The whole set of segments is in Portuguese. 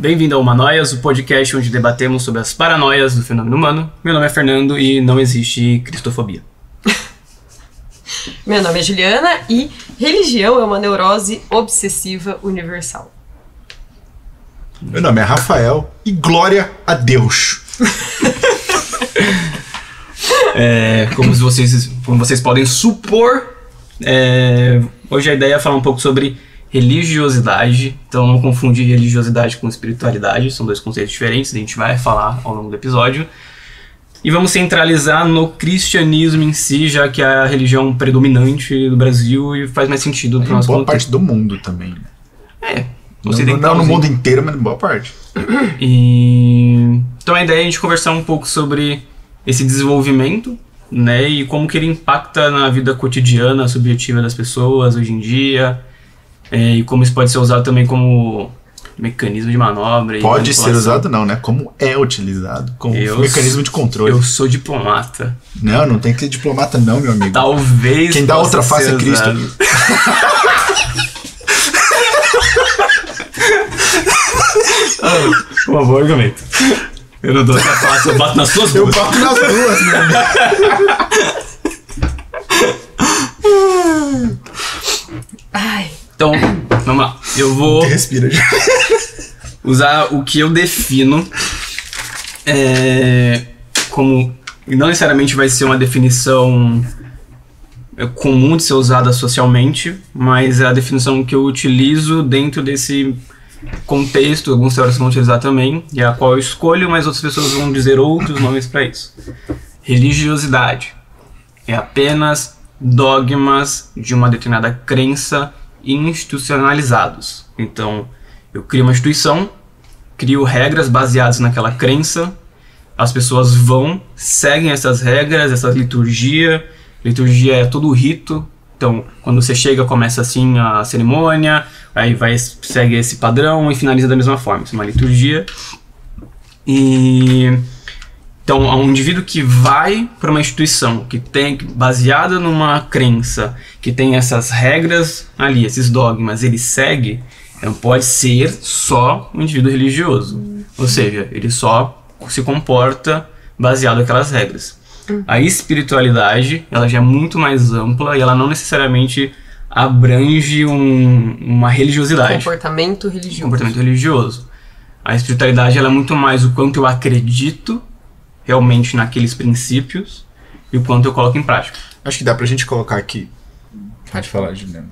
Bem-vindo ao Humanoias, o podcast onde debatemos sobre as paranoias do fenômeno humano. Meu nome é Fernando e não existe cristofobia. Meu nome é Juliana e religião é uma neurose obsessiva universal. Meu nome é Rafael e glória a Deus. Como vocês podem supor, hoje a ideia é falar um pouco sobre religiosidade. Então não confundir religiosidade com espiritualidade, são dois conceitos diferentes, a gente vai falar ao longo do episódio. E vamos centralizar no cristianismo em si, já que é a religião predominante do Brasil e faz mais sentido para o nosso boa parte do mundo também. Não no mundo inteiro, mas boa parte. Então a ideia é a gente conversar um pouco sobre esse desenvolvimento, né, e como que ele impacta na vida cotidiana, subjetiva das pessoas hoje em dia, e como isso pode ser usado também como mecanismo de manobra. Pode ser usado não, né? Como é utilizado como mecanismo de controle. Eu sou diplomata. Não tem que ser diplomata não, meu amigo. Talvez. Quem dá outra face é Cristo. Um bom argumento. Eu não dou outra face, eu bato nas suas duas. Eu bato nas duas, meu amigo. Ai. Então, vamos lá. Eu vou respira já. usar o que eu defino como... Não necessariamente vai ser uma definição comum de ser usada socialmente, mas é a definição que eu utilizo dentro desse contexto. Alguns teóricos vão utilizar também, e a qual eu escolho, mas outras pessoas vão dizer outros nomes para isso. Religiosidade é apenas dogmas de uma determinada crença institucionalizados. Então, eu crio uma instituição, crio regras baseadas naquela crença, as pessoas seguem essas regras, essa liturgia. Liturgia é todo o rito. Então, quando você chega, começa assim a cerimônia, aí segue esse padrão e finaliza da mesma forma. Isso é uma liturgia. Então, um indivíduo que vai para uma instituição que tem baseada numa crença, que tem essas regras ali, esses dogmas, ele segue, não pode ser só um indivíduo religioso. Ou seja, ele só se comporta baseado naquelas regras. A espiritualidade, ela já é muito mais ampla e ela não necessariamente abrange uma religiosidade. Comportamento religioso. A espiritualidade, ela é muito mais o quanto eu acredito realmente naqueles princípios e o quanto eu coloco em prática. Acho que dá pra gente colocar aqui. Pode falar, Juliana.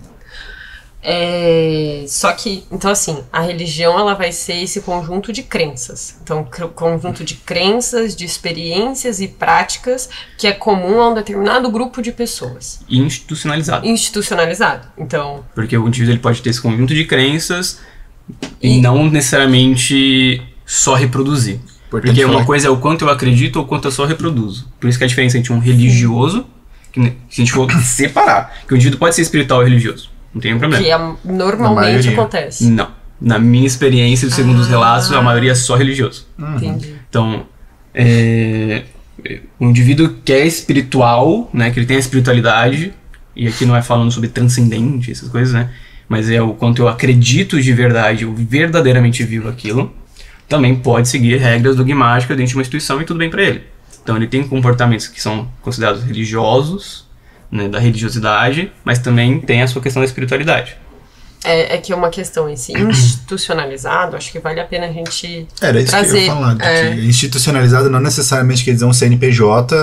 Só que, então assim, a religião ela vai ser esse conjunto de crenças. Então, conjunto de crenças, de experiências e práticas que é comum a um determinado grupo de pessoas. Institucionalizado. Então, porque o indivíduo ele pode ter esse conjunto de crenças e não necessariamente só reproduzir. Porque uma coisa é o quanto eu acredito ou o quanto eu só reproduzo. Por isso que a diferença entre um religioso, que se a gente for separar, que o indivíduo pode ser espiritual ou religioso, não tem problema. Que normalmente acontece. Não. Na minha experiência, segundo os relatos, a maioria é só religioso. Entendi. Então, o indivíduo que é espiritual, né, que ele tem a espiritualidade, e aqui não é falando sobre transcendente, essas coisas, né, mas é o quanto eu acredito de verdade, eu verdadeiramente vivo aquilo, também pode seguir regras dogmáticas dentro de uma instituição e tudo bem para ele. Então ele tem comportamentos que são considerados religiosos, né, da religiosidade, mas também tem a sua questão da espiritualidade. É que é uma questão institucionalizado, acho que vale a pena a gente Era isso trazer. Que eu ia falar, que institucionalizado não necessariamente quer dizer um CNPJ,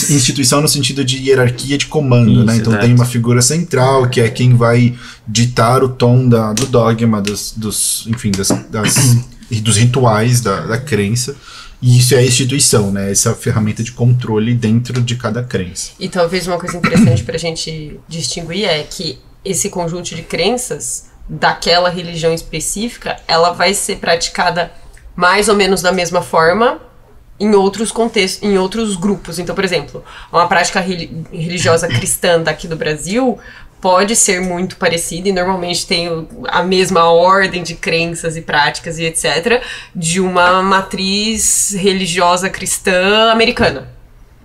instituição no sentido de hierarquia de comando, isso, né? Então tem uma figura central que é quem vai ditar o tom do dogma, dos rituais da crença. E isso é a instituição, né? Essa ferramenta de controle dentro de cada crença. E talvez uma coisa interessante para a gente distinguir é que esse conjunto de crenças daquela religião específica, ela vai ser praticada mais ou menos da mesma forma em outros contextos, em outros grupos. Então, por exemplo, uma prática religiosa cristã daqui do Brasil pode ser muito parecida e normalmente tem a mesma ordem de crenças e práticas e etc. de uma matriz religiosa cristã americana.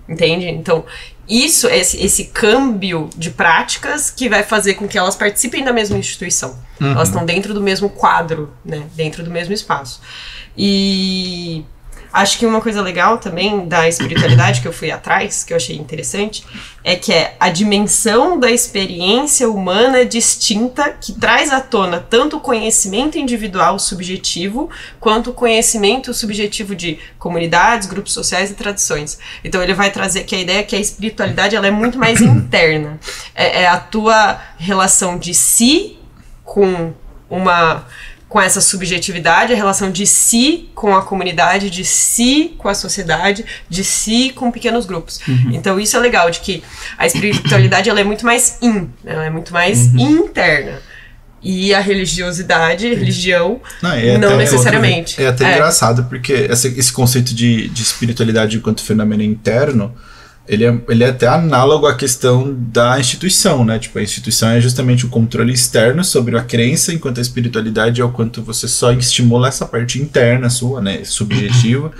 Entende? Então, isso, esse câmbio de práticas que vai fazer com que elas participem da mesma instituição. Elas estão dentro do mesmo quadro, né? Dentro do mesmo espaço. E acho que uma coisa legal também da espiritualidade que eu fui atrás, que eu achei interessante, é que é a dimensão da experiência humana distinta que traz à tona tanto o conhecimento individual subjetivo, quanto o conhecimento subjetivo de comunidades, grupos sociais e tradições. Então ele vai trazer que a ideia é que a espiritualidade ela é muito mais interna. É a tua relação de si com essa subjetividade, a relação de si com a comunidade, de si com a sociedade, de si com pequenos grupos. Então isso é legal, de que a espiritualidade ela é muito mais ela é muito mais interna. E a religião, não necessariamente. É até engraçado, porque esse conceito de espiritualidade enquanto fenômeno interno, ele é até análogo à questão da instituição, né? Tipo, a instituição é justamente o controle externo sobre a crença, enquanto a espiritualidade é o quanto você só estimula essa parte interna sua, né? Subjetiva,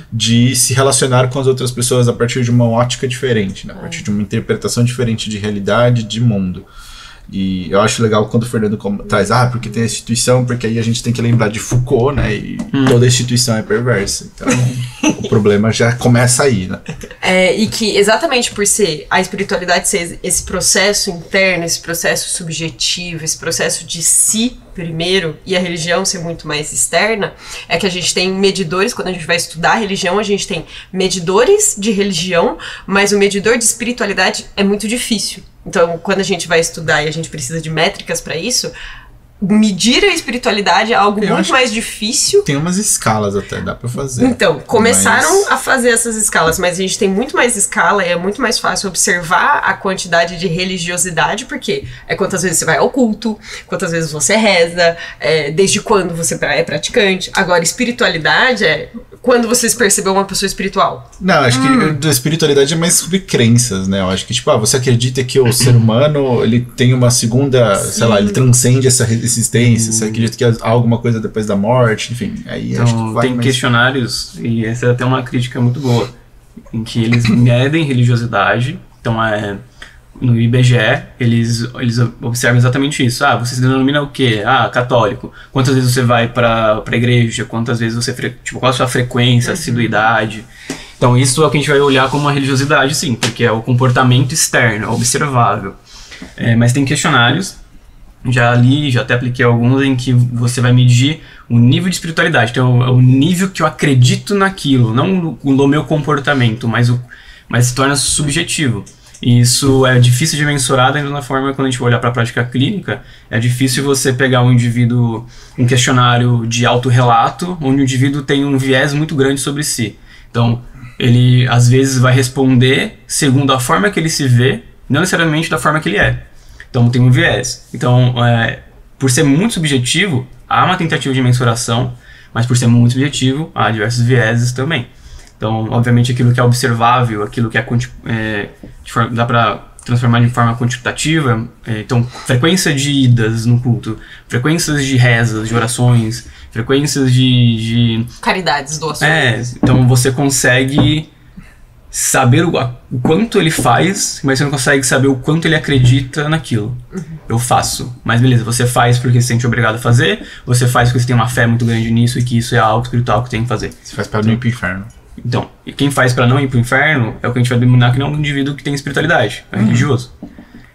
de se relacionar com as outras pessoas a partir de uma ótica diferente, né? A partir de uma interpretação diferente de realidade, de mundo. E eu acho legal quando o Fernando traz, porque tem a instituição, porque aí a gente tem que lembrar de Foucault, né? E toda instituição é perversa. Então, o problema já começa aí, né? E que exatamente por ser a espiritualidade ser esse processo interno, esse processo subjetivo, esse processo de si primeiro, e a religião ser muito mais externa, é que a gente tem medidores, quando a gente vai estudar a religião, a gente tem medidores de religião, mas o medidor de espiritualidade é muito difícil. Então, quando a gente vai estudar e a gente precisa de métricas para isso, medir a espiritualidade é algo muito mais difícil. Tem umas escalas até, dá pra fazer. Então, começaram a fazer essas escalas, mas a gente tem muito mais escala e é muito mais fácil observar a quantidade de religiosidade, porque é quantas vezes você vai ao culto, quantas vezes você reza, desde quando você é praticante. Agora, espiritualidade é quando você se percebeu uma pessoa espiritual. Não, acho que a espiritualidade é mais sobre crenças, né? Eu acho que, tipo, você acredita que o ser humano, ele tem uma segunda, sei lá, ele transcende essa existência, você acredita que há alguma coisa depois da morte, enfim, aí então, acho que vai tem questionários, e essa é até uma crítica muito boa, em que eles medem religiosidade. Então, no IBGE, eles observam exatamente isso. Você se denomina o quê? Católico. Quantas vezes você vai pra igreja? Quantas vezes você... qual a sua frequência, assiduidade? Então, isso é o que a gente vai olhar como uma religiosidade, sim, porque é o comportamento externo, observável. Mas tem questionários, já li, já até apliquei alguns, em que você vai medir o nível de espiritualidade. Então, é o nível que eu acredito naquilo, não o meu comportamento, mas se torna subjetivo. E isso é difícil de mensurar da mesma forma quando a gente vai olhar para a prática clínica. É difícil você pegar um indivíduo, um questionário de autorrelato, onde o indivíduo tem um viés muito grande sobre si. Então, ele às vezes vai responder segundo a forma que ele se vê, não necessariamente da forma que ele é. Então, tem um viés. Então, por ser muito subjetivo, há uma tentativa de mensuração, mas por ser muito subjetivo, há diversos vieses também. Então, obviamente, aquilo que é observável, aquilo que dá para transformar de forma quantitativa. Então, frequência de idas no culto, frequências de rezas, de orações, frequências de caridades, doações. Então, você consegue saber o quanto ele faz, mas você não consegue saber o quanto ele acredita naquilo. Eu faço. Mas beleza, você faz porque se sente obrigado a fazer, você faz porque você tem uma fé muito grande nisso e que isso é algo espiritual que tem que fazer. Você faz para não ir pro inferno. Então, e quem faz para não ir pro inferno é o que a gente vai denominar que não é um indivíduo que tem espiritualidade, é religioso.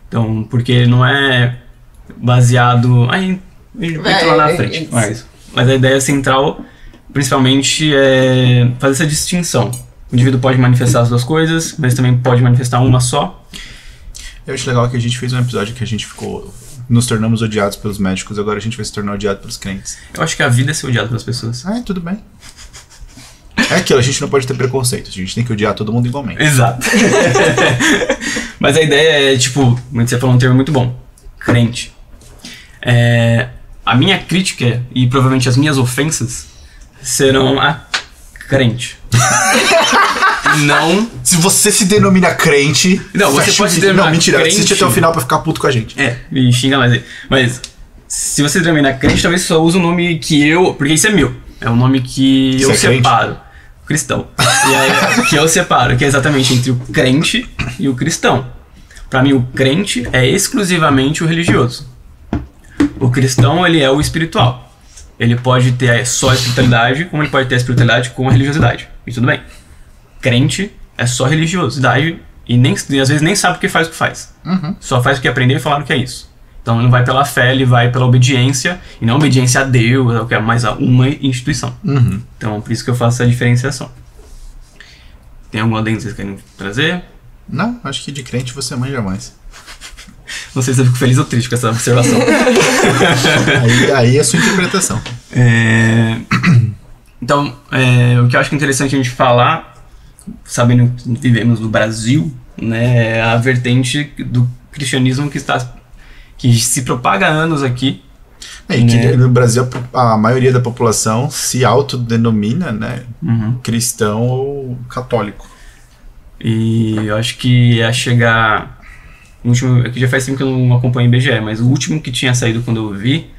Então, porque não é baseado... Aí, entra lá na frente. Mas a ideia central, principalmente, é fazer essa distinção. O indivíduo pode manifestar as duas coisas, mas também pode manifestar uma só. Eu acho legal que a gente fez um episódio que a gente nos tornamos odiados pelos médicos, agora a gente vai se tornar odiado pelos crentes. Eu acho que a vida é ser odiado pelas pessoas. Tudo bem. É aquilo, a gente não pode ter preconceito, a gente tem que odiar todo mundo igualmente. Exato. Mas a ideia é, você falou um termo muito bom, crente. A minha crítica, e provavelmente as minhas ofensas, serão a crente. Não. Se você se denomina crente. Não, você pode se denominar. Não, mentira, crente. assiste até o final pra ficar puto com a gente. Me xinga mais aí. Mas, se você se denominar crente, talvez só use o nome que eu. Porque isso é meu. É o nome que eu separo. cristão. E aí, que eu separo, que é exatamente entre o crente e o cristão. Pra mim, o crente é exclusivamente o religioso. O cristão, ele é o espiritual. Ele pode ter só a espiritualidade, como ele pode ter a espiritualidade com a religiosidade. E tudo bem. Crente é só religiosidade e às vezes nem sabe o que faz. Só faz o que aprendeu e falaram que é isso. Então ele não vai pela fé, ele vai pela obediência, e não obediência a Deus, mas a uma instituição. Então por isso que eu faço essa diferenciação. Tem algum adendo que vocês querem trazer? Não, acho que de crente você manja mais. Não sei se eu fico feliz ou triste com essa observação. aí é a sua interpretação. Então, o que eu acho que é interessante a gente falar, sabendo que vivemos no Brasil, né, é a vertente do cristianismo que se propaga há anos aqui. E que no Brasil a maioria da população se autodenomina, né, cristão ou católico. E eu acho que ia chegar... que já faz tempo que eu não acompanho o IBGE, mas o último que tinha saído quando eu vi...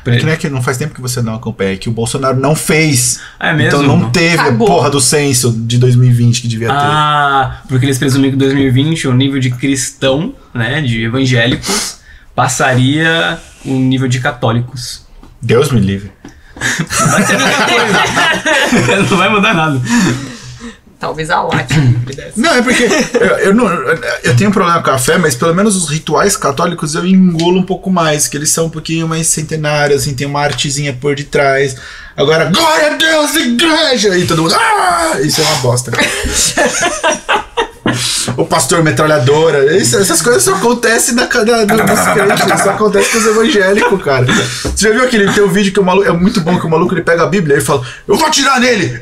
Que não é que não faz tempo que você não acompanha, é que o Bolsonaro não fez. É mesmo? Então não teve a porra do censo de 2020 que devia ter. Ah, porque eles presumem que em 2020 o nível de cristão, né, de evangélicos, passaria o nível de católicos. Deus me livre. Não vai ser a mesma coisa. Não vai mudar nada. Talvez a Latte pudesse. Não, é porque eu tenho um problema com a fé, mas pelo menos os rituais católicos eu engulo um pouco mais, que eles são um pouquinho mais centenários, assim, tem uma artezinha por detrás. Agora, glória a Deus, igreja! E todo mundo, isso é uma bosta. O pastor metralhadora, essas coisas só acontecem nos crentes, só acontece com os evangélicos, cara. Você já viu tem um vídeo que o maluco, é muito bom, que o maluco ele pega a Bíblia e ele fala, eu vou atirar nele,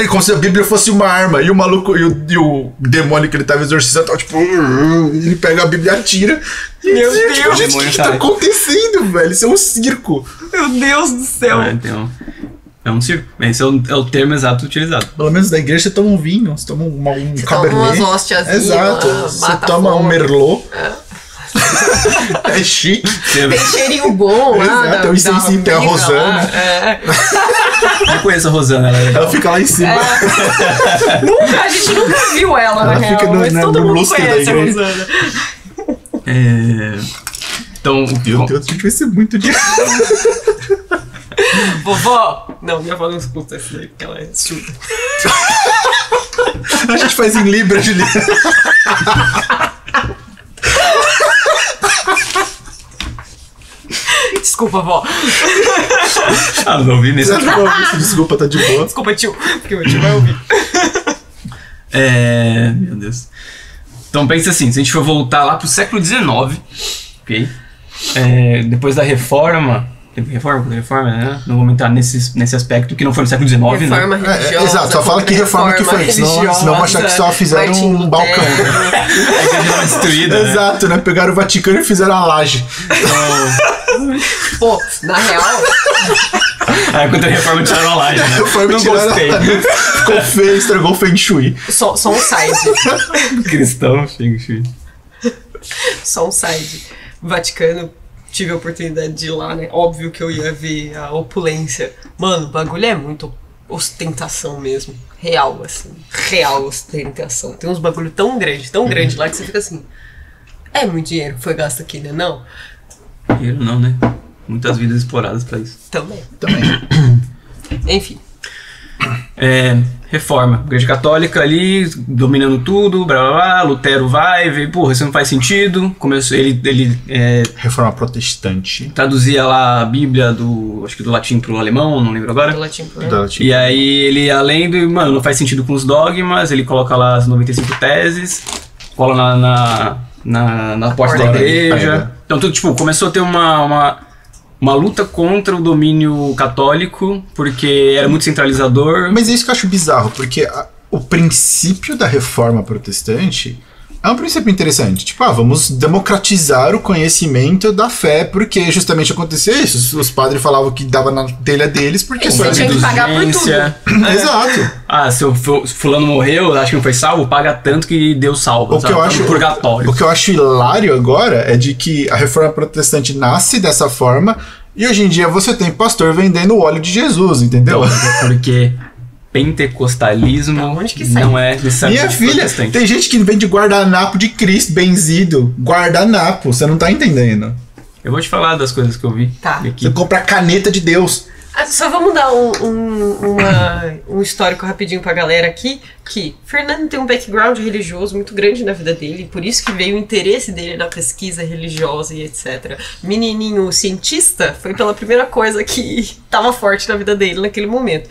como se a Bíblia fosse uma arma, e o maluco, e o demônio que ele tava exorcizando, tava tipo, ele pega a Bíblia e atira. Meu Deus, tipo, gente, o que tá acontecendo, velho? Isso é um circo. Meu Deus do céu. É um circo. Esse é o termo exato utilizado. Pelo menos na igreja você toma um vinho, você toma um você cabernet. Toma umas hóstiazinhas. Exato. Você toma um merlot. É chique. Tem cheirinho bom lá. Exato, tem um incensinho, tem a Rosana. Não conheço a Rosana. Ela fica lá em cima. A gente nunca viu ela, na real. Fica mas todo mundo conhece a igreja. Rosana. Então, meu Deus, a gente vai ser muito de... Vovó! Não, minha avó não escuta isso daí, porque ela é surda. A gente faz em Libra, Juliana. Desculpa, vó. Não ouvi nesse. Desculpa, tá de boa. Desculpa, tio, porque o tio vai ouvir. Meu Deus. Então pensa assim, se a gente for voltar lá pro século XIX, ok? Depois da reforma, né? Não vou entrar nesse aspecto que não foi no século XIX, reforma né? Religiosa, exato, só fala que reforma que foi, senão vão achar que só fizeram um balcão. A igreja não é destruída, né? Exato, né? Pegaram o Vaticano e fizeram a laje. Pô, na real... Quando a reforma tiraram a laje, né? Não gostei. Ficou feio, estragou o Feng Shui. Só um side. Cristão, Feng Shui. Só um side. Vaticano... Tive a oportunidade de ir lá, né? Óbvio que eu ia ver a opulência. Mano, o bagulho é muito ostentação mesmo. Real, assim. Real ostentação. Tem uns bagulho tão grande lá que você fica assim... É muito dinheiro que foi gasto aqui, né? Não? Dinheiro não, né? Muitas vidas exploradas pra isso. Também. Enfim. Reforma. Igreja Católica ali, dominando tudo, blá blá blá, Lutero vai, vê, porra, isso não faz sentido. Começou, ele Reforma protestante. Traduzia lá a Bíblia acho que do latim pro alemão, não lembro agora. Do latim pro alemão. E aí ele, além do, mano, não faz sentido com os dogmas, ele coloca lá as 95 teses, cola na porta da igreja. Então tudo, tipo, começou a ter uma luta contra o domínio católico, porque era muito centralizador. Mas é isso que eu acho bizarro, porque o princípio da reforma protestante é um princípio interessante. Tipo, vamos democratizar o conhecimento da fé, porque justamente acontecia isso. Os padres falavam que dava na telha deles, porque você tinha que pagar por tudo. Exato. Se o fulano morreu, acho que não foi salvo, paga tanto que Deus salva. O que eu acho purgatório. O que eu acho hilário agora é de que a reforma protestante nasce dessa forma e hoje em dia você tem pastor vendendo o óleo de Jesus, entendeu? Porque pentecostalismo Da onde que sai? não é necessariamente Minha filha, protestante. tem gente que vende guardanapo de Cristo benzido. Guardanapo, você não tá entendendo. Eu vou te falar das coisas que eu vi Tá. aqui. Você compra a caneta de Deus. Só vamos dar um histórico rapidinho pra galera aqui, que Fernando tem um background religioso muito grande na vida dele, por isso que veio o interesse dele na pesquisa religiosa e etc. Menininho cientista foi pela primeira coisa que tava forte na vida dele naquele momento.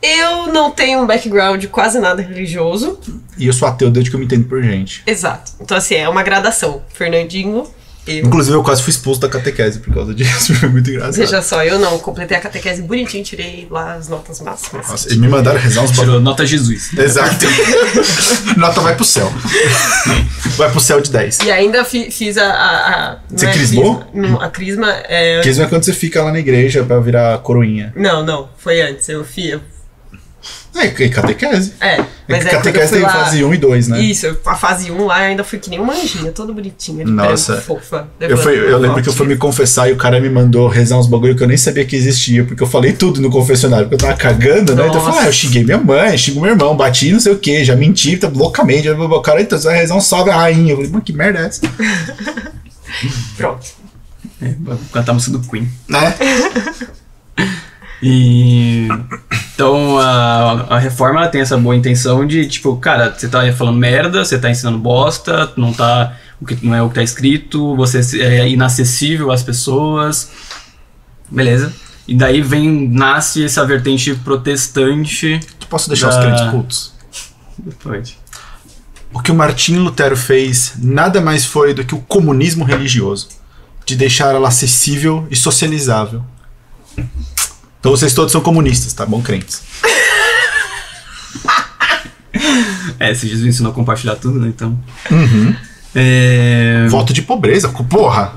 Eu não tenho um background quase nada religioso. E eu sou ateu desde que eu me entendo por gente. Exato. Então assim, é uma gradação. Fernandinho... Inclusive, eu quase fui expulso da catequese por causa disso. Foi muito engraçado. Veja só, eu não completei a catequese bonitinho, tirei lá as notas máximas. Nossa, eles me mandaram rezar uns Tirou bagulho. nota Jesus. Exato. Nota vai pro céu. Vai pro céu de 10. E ainda fiz a Você não é crismou? crisma, não, a crisma é... Crisma é quando você fica lá na igreja pra virar coroinha. Não, foi antes. Eu fiz. É catequese. Mas É que catequese tem fase 1 e 2, né? Isso, a fase 1 lá eu ainda fui que nem uma anjinha, toda bonitinha, de Nossa. branco, fofa. Eu lembro que eu fui me confessar e o cara me mandou rezar uns bagulho que eu nem sabia que existia, porque eu falei tudo no confessionário, porque eu tava cagando, né? Então eu falei, eu xinguei minha mãe, xingo meu irmão, bati não sei o que, já menti tá, loucamente. O cara, então você vai rezar um salve a rainha. Eu falei, mano, que merda é essa? Pronto. Vou cantar a música do Queen. Né? E então a reforma ela tem essa boa intenção de tipo, cara, você tá falando merda, você tá ensinando bosta, não é o que tá escrito, você é inacessível às pessoas, beleza? E daí nasce essa vertente protestante. Posso deixar os crentes cultos? Pode. O que o Martinho Lutero fez nada mais foi do que o comunismo religioso, de deixar ela acessível e socializável. Então vocês todos são comunistas, tá bom, crentes? Se Jesus ensinou a compartilhar tudo, né? Então. Voto de pobreza, porra!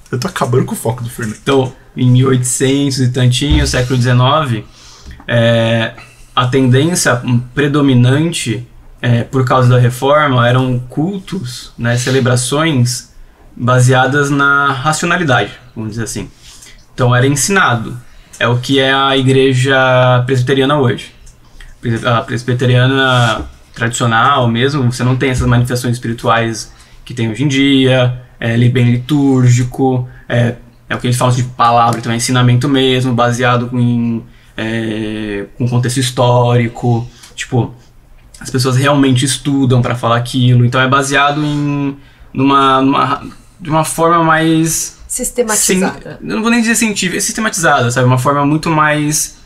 Eu tô acabando com o foco do Fernando. Então, em 1800 e tantinho, século XIX, a tendência predominante, por causa da reforma, eram cultos, né, celebrações baseadas na racionalidade, vamos dizer assim. Então era ensinado. É o que é a igreja presbiteriana hoje. A presbiteriana tradicional mesmo, você não tem essas manifestações espirituais que tem hoje em dia, bem litúrgico, é o que eles falam de palavra, então é ensinamento mesmo, baseado com contexto histórico, tipo, as pessoas realmente estudam para falar aquilo, então é baseado de uma forma mais... sistematizada. Eu não vou nem dizer científica, é sistematizada, sabe? Uma forma muito mais...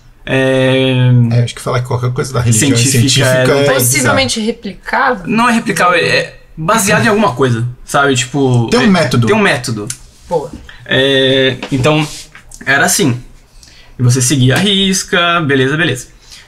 acho que falar que qualquer coisa da religião científica é possivelmente replicável. Não é replicável, é baseado em alguma coisa, sabe? Tipo... Tem um método. Tem um método. Boa. Então, era assim. E você seguia a risca, beleza.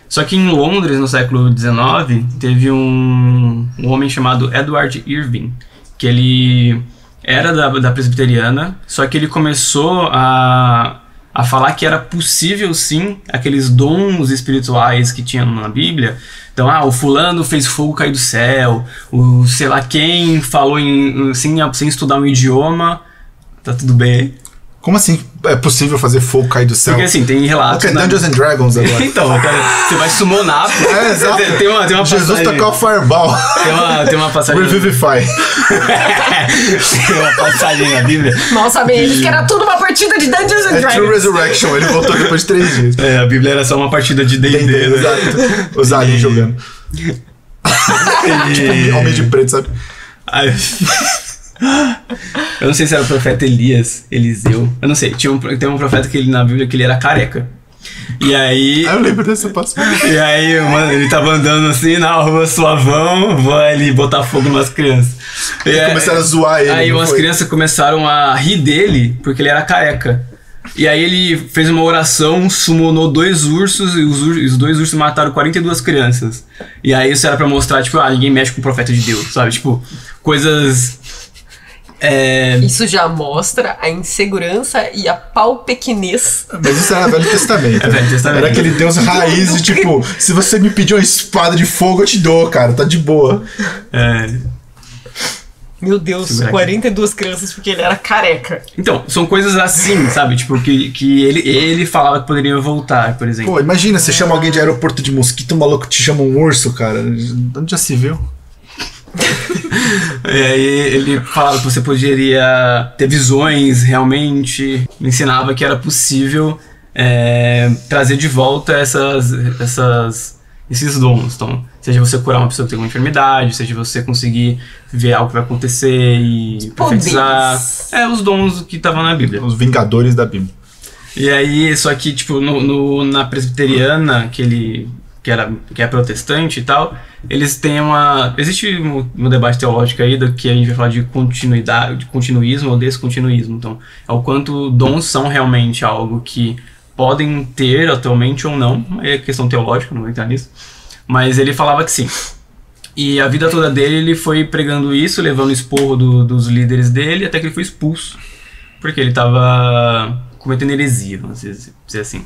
Só que em Londres, no século XIX, teve um homem chamado Edward Irving, que ele era da presbiteriana, só que ele começou a falar que era possível sim aqueles dons espirituais que tinham na Bíblia. Então, o fulano fez fogo cair do céu, o sei lá quem falou sem estudar um idioma, tá tudo bem. Como assim é possível fazer fogo cair do céu? Porque assim, tem relatos... Okay, Dungeons and Dragons agora. Então, cara, você vai summonar... Exato. Tem uma Jesus passagem... tocou o fireball. Tem uma passagem... Revivify. Tem uma passagem na Bíblia... Mal sabem eles que era tudo uma partida de Dungeons and Dragons. True Resurrection, ele voltou depois de 3 dias. A Bíblia era só uma partida de D&D, né? Exato. Os aliens jogando. Tipo, homem de preto, sabe? Eu não sei se era o profeta Eliseu. Eu não sei. Tem um profeta na Bíblia que ele era careca. E aí... eu lembro dessa passagem. E aí, mano, ele tava andando assim na rua suavão, vai ali botar fogo nas crianças. E começaram a zoar ele. Aí umas crianças começaram a rir dele, porque ele era careca. E aí ele fez uma oração, summonou 2 ursos, e os 2 ursos mataram 42 crianças. E aí isso era pra mostrar, tipo, ninguém mexe com o profeta de Deus, sabe? Tipo, coisas... Isso já mostra a insegurança e a pau-pequenez. Mas isso era Velho Testamento. Velho Testamento. Era aquele Deus raiz de tipo, se você me pedir uma espada de fogo, eu te dou, cara, tá de boa. Meu Deus, Segurar aqui. 42 crianças porque ele era careca. Então, são coisas assim, sabe? Tipo, que ele falava que poderia voltar, por exemplo. Pô, imagina, você chama alguém de aeroporto de mosquito, o maluco te chama um urso, cara. Onde já se viu? E aí ele falava que você poderia ter visões realmente, ensinava que era possível trazer de volta esses dons. Então, seja você curar uma pessoa que tem uma enfermidade, seja você conseguir ver algo que vai acontecer e profetizar. Os dons que estavam na Bíblia. Os Vingadores da Bíblia. E aí, só que, tipo, na presbiteriana, que é protestante e tal, eles têm existe um debate teológico aí do que a gente vai falar de continuidade, de continuismo ou descontinuismo. Então, é o quanto dons são realmente algo que podem ter atualmente ou não. É questão teológica, não vou entrar nisso. Mas ele falava que sim. E a vida toda dele, ele foi pregando isso, levando esporro dos líderes dele, até que ele foi expulso. Porque ele estava cometendo heresia, vamos dizer assim.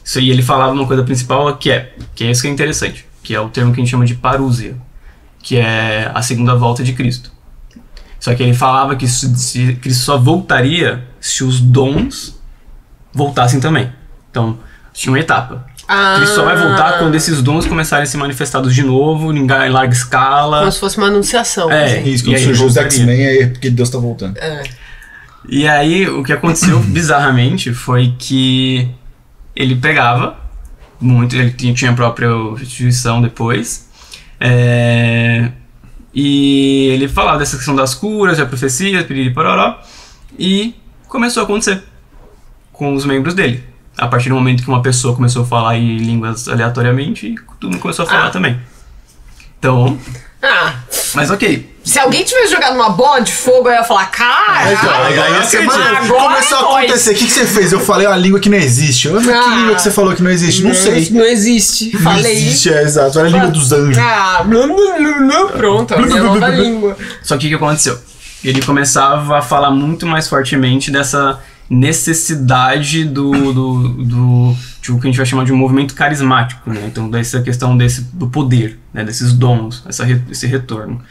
Isso aí ele falava uma coisa principal que é isso que é interessante, que é o termo que a gente chama de parúzia, que é a segunda volta de Cristo. Só que ele falava que Cristo só voltaria se os dons voltassem também. Então, tinha uma etapa. Cristo só vai voltar quando esses dons começarem a ser manifestados de novo, em larga escala. Como se fosse uma anunciação. Isso, quando surgiu os X-Men, é porque Deus tá voltando. E aí, o que aconteceu bizarramente foi que ele pregava muito, ele tinha a própria instituição depois, e ele falava dessa questão das curas, da profecia, piriri pororó, e começou a acontecer com os membros dele. A partir do momento que uma pessoa começou a falar em línguas aleatoriamente, todo mundo começou a falar também. Então... mas ok. Se alguém tivesse jogado uma bola de fogo, eu ia falar, cara, começou a acontecer. O que você fez? Eu falei uma língua que não existe. Que língua que você falou que não existe? Não sei. Não existe. Falei. Não existe, exato. Era a língua dos anjos. Pronto, é a minha nova língua. Só que o que aconteceu? Ele começava a falar muito mais fortemente dessa necessidade do que a gente vai chamar de um movimento carismático, né? Então, dessa questão do poder, né? Desses dons, esse retorno.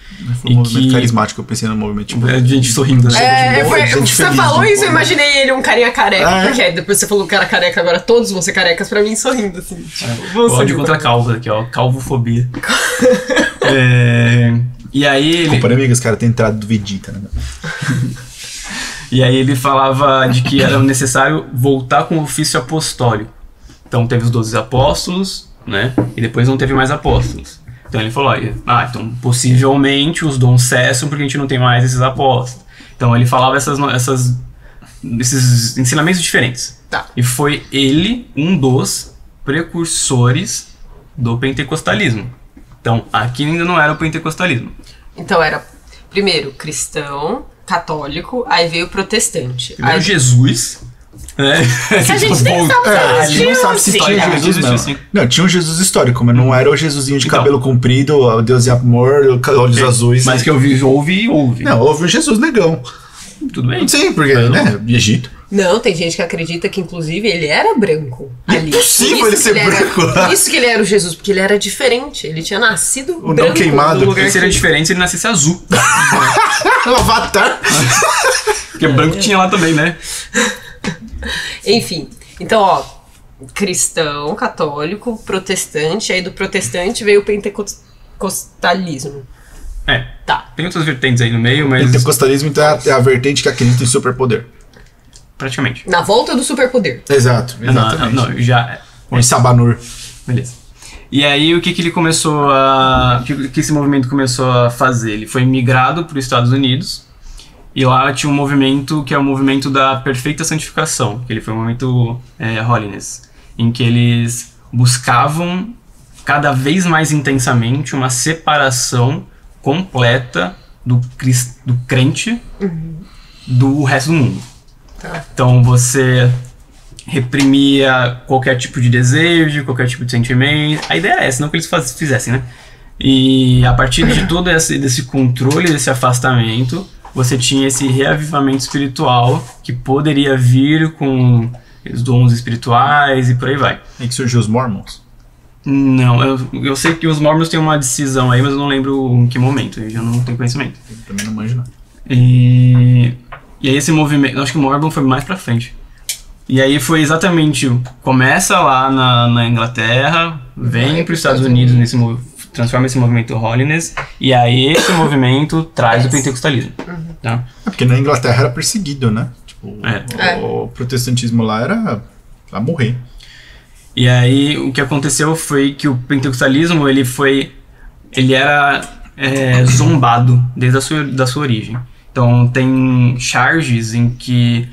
Foi um movimento carismático, eu pensei no movimento tipo... gente sorrindo, né? Você falou isso, eu imaginei ele um carinha careca, porque depois você falou que era careca, agora todos vão ser carecas pra mim sorrindo, assim. Tipo, ódio contra calvo aqui, ó, calvofobia. E aí... Desculpa, amigas, cara, tem entrado do Vegeta, né? E aí ele falava de que era necessário voltar com o ofício apostólico. Então teve os 12 apóstolos, né? E depois não teve mais apóstolos. Então ele falou, então possivelmente os dons cessam porque a gente não tem mais esses apóstolos. Então ele falava esses ensinamentos diferentes. Tá. E foi ele um dos precursores do pentecostalismo. Então aqui ainda não era o pentecostalismo. Então era primeiro cristão, católico, aí veio protestante. Primeiro Jesus, né? A gente nem sabe a gente não sabe se tinha Jesus, não. Não, tinha um Jesus histórico, mas não era o Jesusinho de cabelo comprido, o Deus e amor, olhos azuis. Mas que eu ouvi. Não, houve um Jesus negão. Tudo bem. Sim, porque, né, Egito. Não, tem gente que acredita que, inclusive, ele era branco. É impossível ele ser branco. Por isso que ele era o Jesus, porque ele era diferente. Ele tinha nascido o branco. Não queimado. No lugar que seria diferente se ele nascesse azul. O Avatar. Porque branco tinha lá também, né? Enfim, então, cristão, católico, protestante, aí do protestante veio o pentecostalismo. Tá. Tem outras vertentes aí no meio, mas... O pentecostalismo então, é a vertente que acredita em superpoder. Praticamente. Na volta do superpoder. Exato, exatamente. Não, já... Ou em Sabanur. Beleza. E aí, o que ele começou a... O que esse movimento começou a fazer? Ele foi migrado para os Estados Unidos, e lá tinha um movimento que é o movimento da perfeita santificação, que ele foi um movimento holiness, em que eles buscavam cada vez mais intensamente uma separação completa do crente do resto do mundo. Tá. Então você reprimia qualquer tipo de desejo, qualquer tipo de sentimento. A ideia é essa, não que eles fizessem, né? E a partir de todo desse controle, desse afastamento, você tinha esse reavivamento espiritual que poderia vir com os dons espirituais e por aí vai. É que surgiu os Mormons. Não, eu sei que os Mormons têm uma decisão aí, mas eu não lembro em que momento, eu já não tenho conhecimento. Eu também não manjo, não. E aí esse movimento, acho que o Mormon foi mais pra frente. E aí foi exatamente, começa lá na Inglaterra, vem para os Estados Unidos, transforma esse movimento Holiness, e aí esse movimento traz o pentecostalismo. Tá? Porque na Inglaterra era perseguido, né? Tipo, o protestantismo lá era pra morrer. E aí o que aconteceu foi que o pentecostalismo ele era zombado desde da sua origem. Então tem charges em que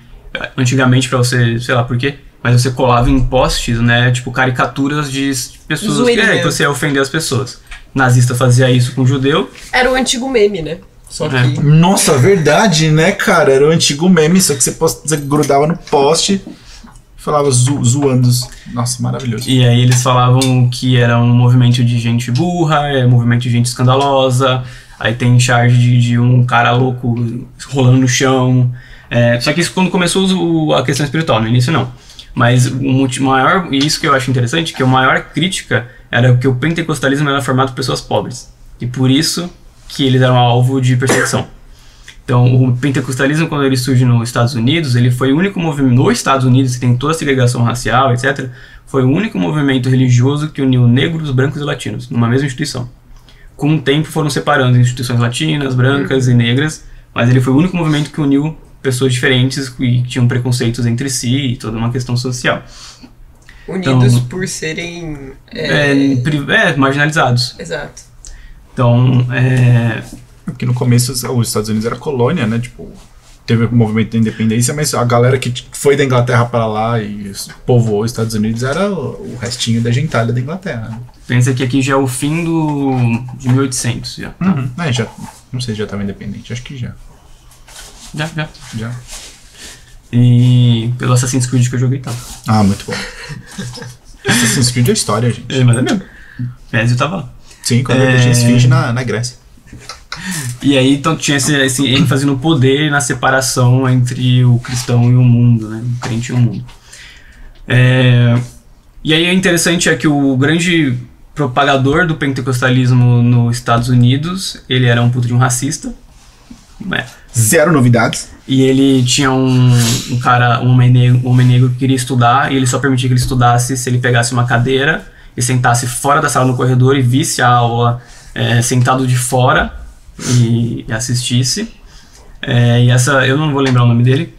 antigamente, pra você, sei lá por quê, mas você colava em posts, né, tipo caricaturas de pessoas que você ia ofender as pessoas. Nazista fazia isso com o judeu. Era o antigo meme, né? Só que... Nossa, verdade, né, cara? Era o antigo meme, só que você grudava no poste e falava zoando. Nossa, maravilhoso. E aí eles falavam que era um movimento de gente burra, movimento de gente escandalosa. Aí tem charge de um cara louco rolando no chão. Só que isso quando começou a questão espiritual, no início não. Mas o maior, e isso que eu acho interessante, que a maior crítica era que o pentecostalismo era formado por pessoas pobres. E por isso que eles eram alvo de perseguição. Então o pentecostalismo, quando ele surge nos Estados Unidos, ele foi o único movimento, nos Estados Unidos, que tem toda a segregação racial, etc., foi o único movimento religioso que uniu negros, brancos e latinos, numa mesma instituição. Com o tempo foram separando instituições latinas, brancas e negras, mas ele foi o único movimento que uniu pessoas diferentes que tinham preconceitos entre si e toda uma questão social. Unidos então, por serem... marginalizados. Exato. Então, Porque no começo os Estados Unidos era colônia, né? Tipo, teve o movimento da independência, mas a galera que foi da Inglaterra para lá e povoou os Estados Unidos era o restinho da gentalha da Inglaterra. Pensa que aqui já é o fim de 1800 já. Já. Não sei se já estava independente, acho que já. Já. E pelo Assassin's Creed que eu joguei, tá? Ah, muito bom. Assassin's Creed é história, gente. Mas é mesmo. Ezio tava lá. Sim, quando eu tinha esfinge na Grécia. E aí então tinha esse ênfase no poder e na separação entre o cristão e o mundo, né? O crente e o mundo. E aí é interessante que o grande propagador do pentecostalismo nos Estados Unidos, ele era um puto de um racista. Zero novidades. E ele tinha um homem negro que queria estudar, e ele só permitia que ele estudasse se ele pegasse uma cadeira e sentasse fora da sala no corredor e visse a aula sentado de fora e assistisse. E essa, eu não vou lembrar o nome dele.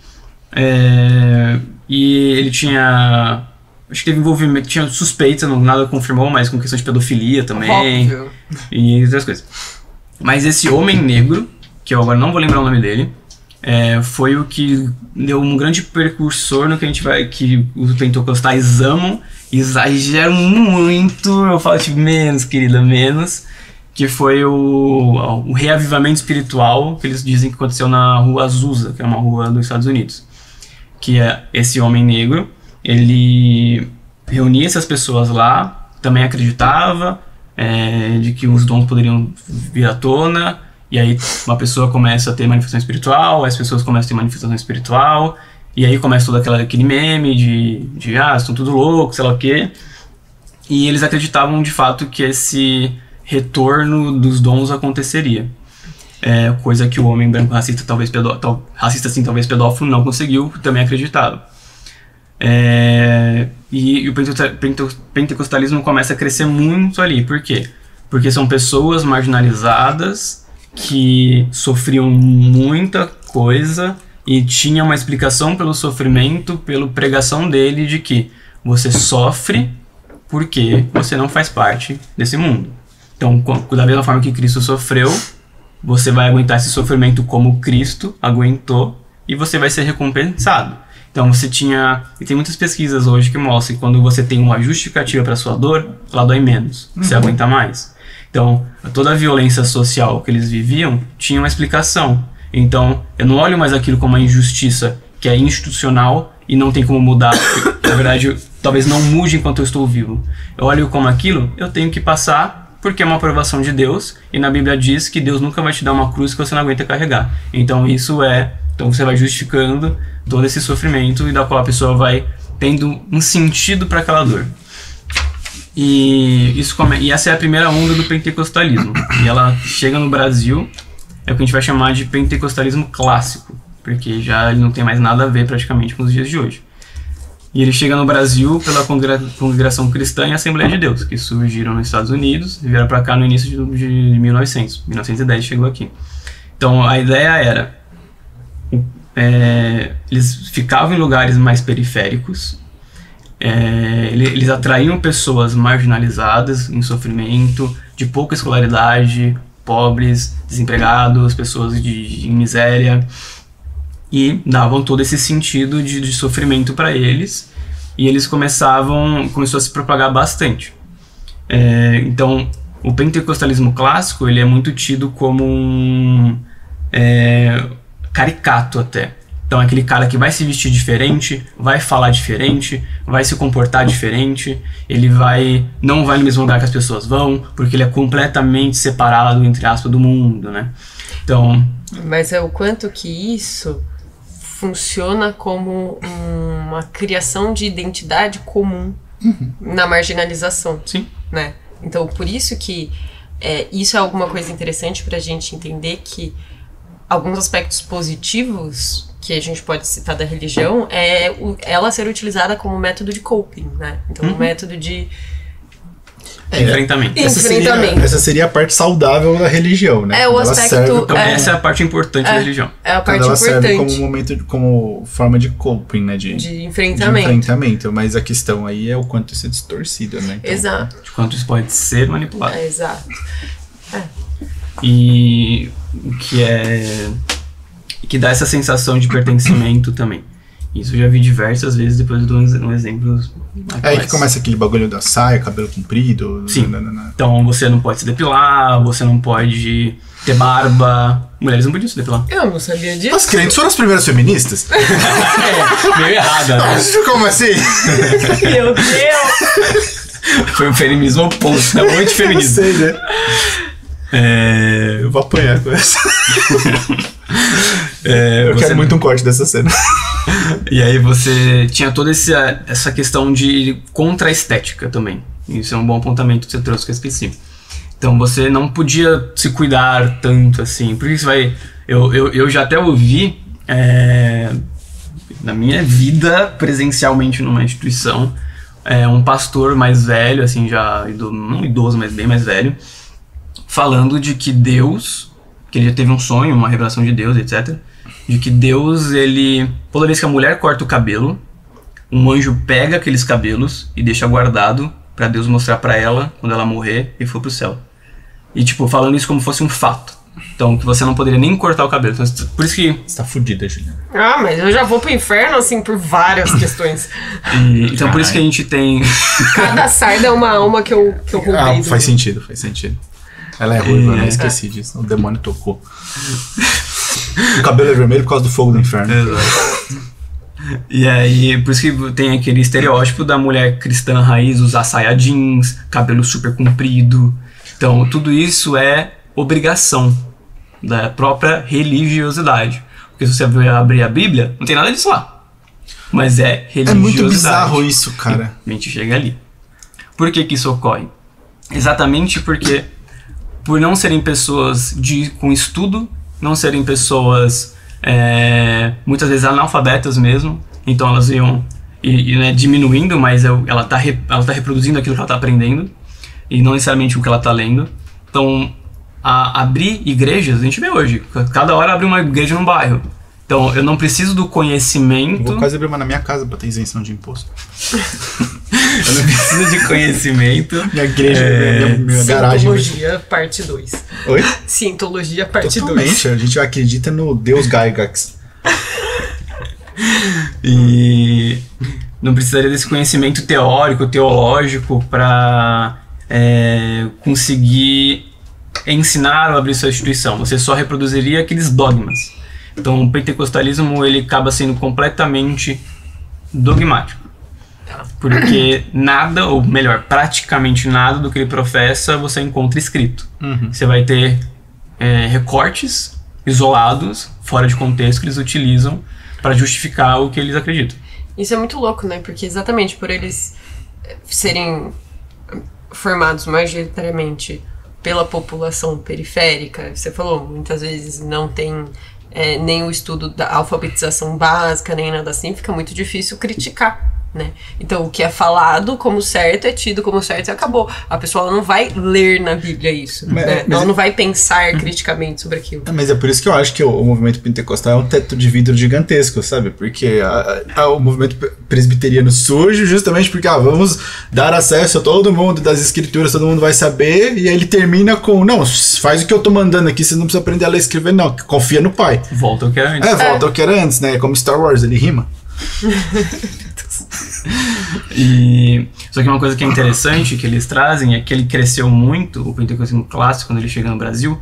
E ele tinha... Acho que teve envolvimento, tinha suspeita, nada confirmou, mas com questão de pedofilia também. Óbvio. E outras coisas. Mas esse homem negro, que eu agora não vou lembrar o nome dele, foi o que deu um grande precursor no que que os pentecostais amam, exageram muito, eu falo tipo menos, querida, menos, que foi o reavivamento espiritual que eles dizem que aconteceu na Rua Azusa, que é uma rua dos Estados Unidos. Que é esse homem negro, ele reunia essas pessoas lá, também acreditava de que os dons poderiam vir à tona. E aí uma pessoa começa a ter manifestação espiritual, as pessoas começam a ter manifestação espiritual, e aí começa todo aquele meme de estão tudo loucos, sei lá o quê. E eles acreditavam de fato que esse retorno dos dons aconteceria. Coisa que o homem branco racista, racista sim, talvez pedófilo, não conseguiu, também acreditava. E o pentecostalismo começa a crescer muito ali. Por quê? Porque são pessoas marginalizadas que sofriam muita coisa e tinha uma explicação pelo sofrimento, pela pregação dele de que você sofre porque você não faz parte desse mundo. Então, da mesma forma que Cristo sofreu, você vai aguentar esse sofrimento como Cristo aguentou e você vai ser recompensado. Então e tem muitas pesquisas hoje que mostram que quando você tem uma justificativa para sua dor, ela dói menos, você aguenta mais. Então, toda a violência social que eles viviam tinha uma explicação. Então, eu não olho mais aquilo como uma injustiça que é institucional e não tem como mudar. Na verdade, talvez não mude enquanto eu estou vivo. Eu olho como aquilo, eu tenho que passar porque é uma aprovação de Deus. E na Bíblia diz que Deus nunca vai te dar uma cruz que você não aguenta carregar. Então, então você vai justificando todo esse sofrimento e da qual a pessoa vai tendo um sentido para aquela dor. E essa é a primeira onda do pentecostalismo. E ela chega no Brasil, é o que a gente vai chamar de pentecostalismo clássico, porque já ele não tem mais nada a ver praticamente com os dias de hoje. E ele chega no Brasil pela Congregação Cristã e Assembleia de Deus, que surgiram nos Estados Unidos e vieram para cá no início de 1910 chegou aqui. Então a ideia era, eles ficavam em lugares mais periféricos, eles atraíam pessoas marginalizadas, em sofrimento, de pouca escolaridade, pobres, desempregados, pessoas em miséria, e davam todo esse sentido de sofrimento para eles, e eles começou a se propagar bastante. Então, o pentecostalismo clássico, ele é muito tido como um caricato até. Então, é aquele cara que vai se vestir diferente, vai falar diferente, vai se comportar diferente, ele não vai no mesmo lugar que as pessoas vão, porque ele é completamente separado, entre aspas, do mundo, né? Então... Mas é o quanto que isso funciona como uma criação de identidade comum na marginalização. Sim. Né? Então, por isso que isso é alguma coisa interessante para a gente entender que alguns aspectos positivos que a gente pode citar da religião é ela ser utilizada como método de coping, né? Então, um método de enfrentamento. Essa seria a parte saudável da religião, né? O aspecto... Essa é a parte importante da religião. É a parte ela importante. serve como forma de coping, né? De enfrentamento. Mas a questão aí é o quanto isso é distorcido, né? Então, exato. De quanto isso pode ser manipulado. Exato. E o que dá essa sensação de pertencimento também. Isso eu já vi diversas vezes, depois de um exemplo. Aí que começa aquele bagulho da saia, cabelo comprido. Sim. Então você não pode se depilar, você não pode ter barba. Mulheres não podiam se depilar. Eu não sabia disso. As crentes foram as primeiras feministas? Meio errada, né? Como assim? Meu Deus! Foi um feminismo oposto, né? Muito feminismo. Eu sei, né? Eu vou apanhar com essa. Eu quero muito um corte dessa cena. E aí você tinha toda essa questão de contra-estética também. Isso é um bom apontamento que você trouxe que eu esqueci. Então você não podia se cuidar tanto assim. Por que você vai... Eu já até ouvi na minha vida presencialmente numa instituição um pastor mais velho, assim, já não idoso, mas bem mais velho, falando de que Deus, que ele já teve um sonho, uma revelação de Deus, etc., de que Deus, toda vez que a mulher corta o cabelo, um anjo pega aqueles cabelos e deixa guardado pra Deus mostrar pra ela quando ela morrer e for pro céu. E tipo, falando isso como fosse um fato. Então, que você não poderia nem cortar o cabelo. Então, por isso que... Você tá fudida, Juliana. Mas eu já vou pro inferno, assim, por várias questões. Então, por isso que a gente tem... Cada sarda é uma alma que eu roubei. Faz sentido. Ela é ruiva, eu esqueci disso. O demônio tocou. O cabelo é vermelho por causa do fogo do inferno. Exato. E aí, por isso que tem aquele estereótipo da mulher cristã raiz usar saia jeans, cabelo super comprido. Então, tudo isso é obrigação da própria religiosidade. Porque se você abrir a Bíblia, não tem nada disso lá. Mas é religiosidade. É muito bizarro isso, cara. A gente chega ali. Por que isso ocorre? Exatamente porque, por não serem pessoas com estudo, não serem pessoas muitas vezes analfabetas mesmo, então elas iam diminuindo, mas ela tá reproduzindo aquilo que ela está aprendendo e não necessariamente o que ela está lendo. Então, abrir igrejas, a gente vê hoje, cada hora abre uma igreja num bairro. Então, eu não preciso do conhecimento... Eu vou quase abrir uma na minha casa para ter isenção de imposto. Eu não preciso de conhecimento. Minha igreja, minha garagem. Cientologia, parte 2. Oi? Cientologia, parte 2. Totalmente, a gente acredita no Deus Gygax. E não precisaria desse conhecimento teórico, teológico para conseguir ensinar ou abrir sua instituição. Você só reproduziria aqueles dogmas. Então o pentecostalismo ele acaba sendo completamente dogmático. Porque nada, ou melhor, praticamente nada do que ele professa você encontra escrito. Você vai ter recortes isolados, fora de contexto, que eles utilizam para justificar o que eles acreditam. Isso é muito louco, né? Porque exatamente por eles serem formados majoritariamente pela população periférica, você falou, muitas vezes não tem nem o estudo da alfabetização básica, nem nada assim, fica muito difícil criticar, né? Então, o que é falado como certo é tido como certo e acabou. A pessoa não vai ler na Bíblia isso, né? Ela não vai pensar criticamente sobre aquilo. Mas é por isso que eu acho que o movimento pentecostal é um teto de vidro gigantesco, sabe? Porque o movimento presbiteriano surge justamente porque vamos dar acesso a todo mundo das escrituras, todo mundo vai saber, e aí ele termina com, não, faz o que eu tô mandando aqui, você não precisa aprender a ler e escrever, não, confia no pai. Volta ao que era antes. Volta ao que era antes, né? É como Star Wars, ele rima. Só que uma coisa que é interessante que eles trazem é que ele cresceu muito, o pentecostalismo clássico, quando ele chega no Brasil,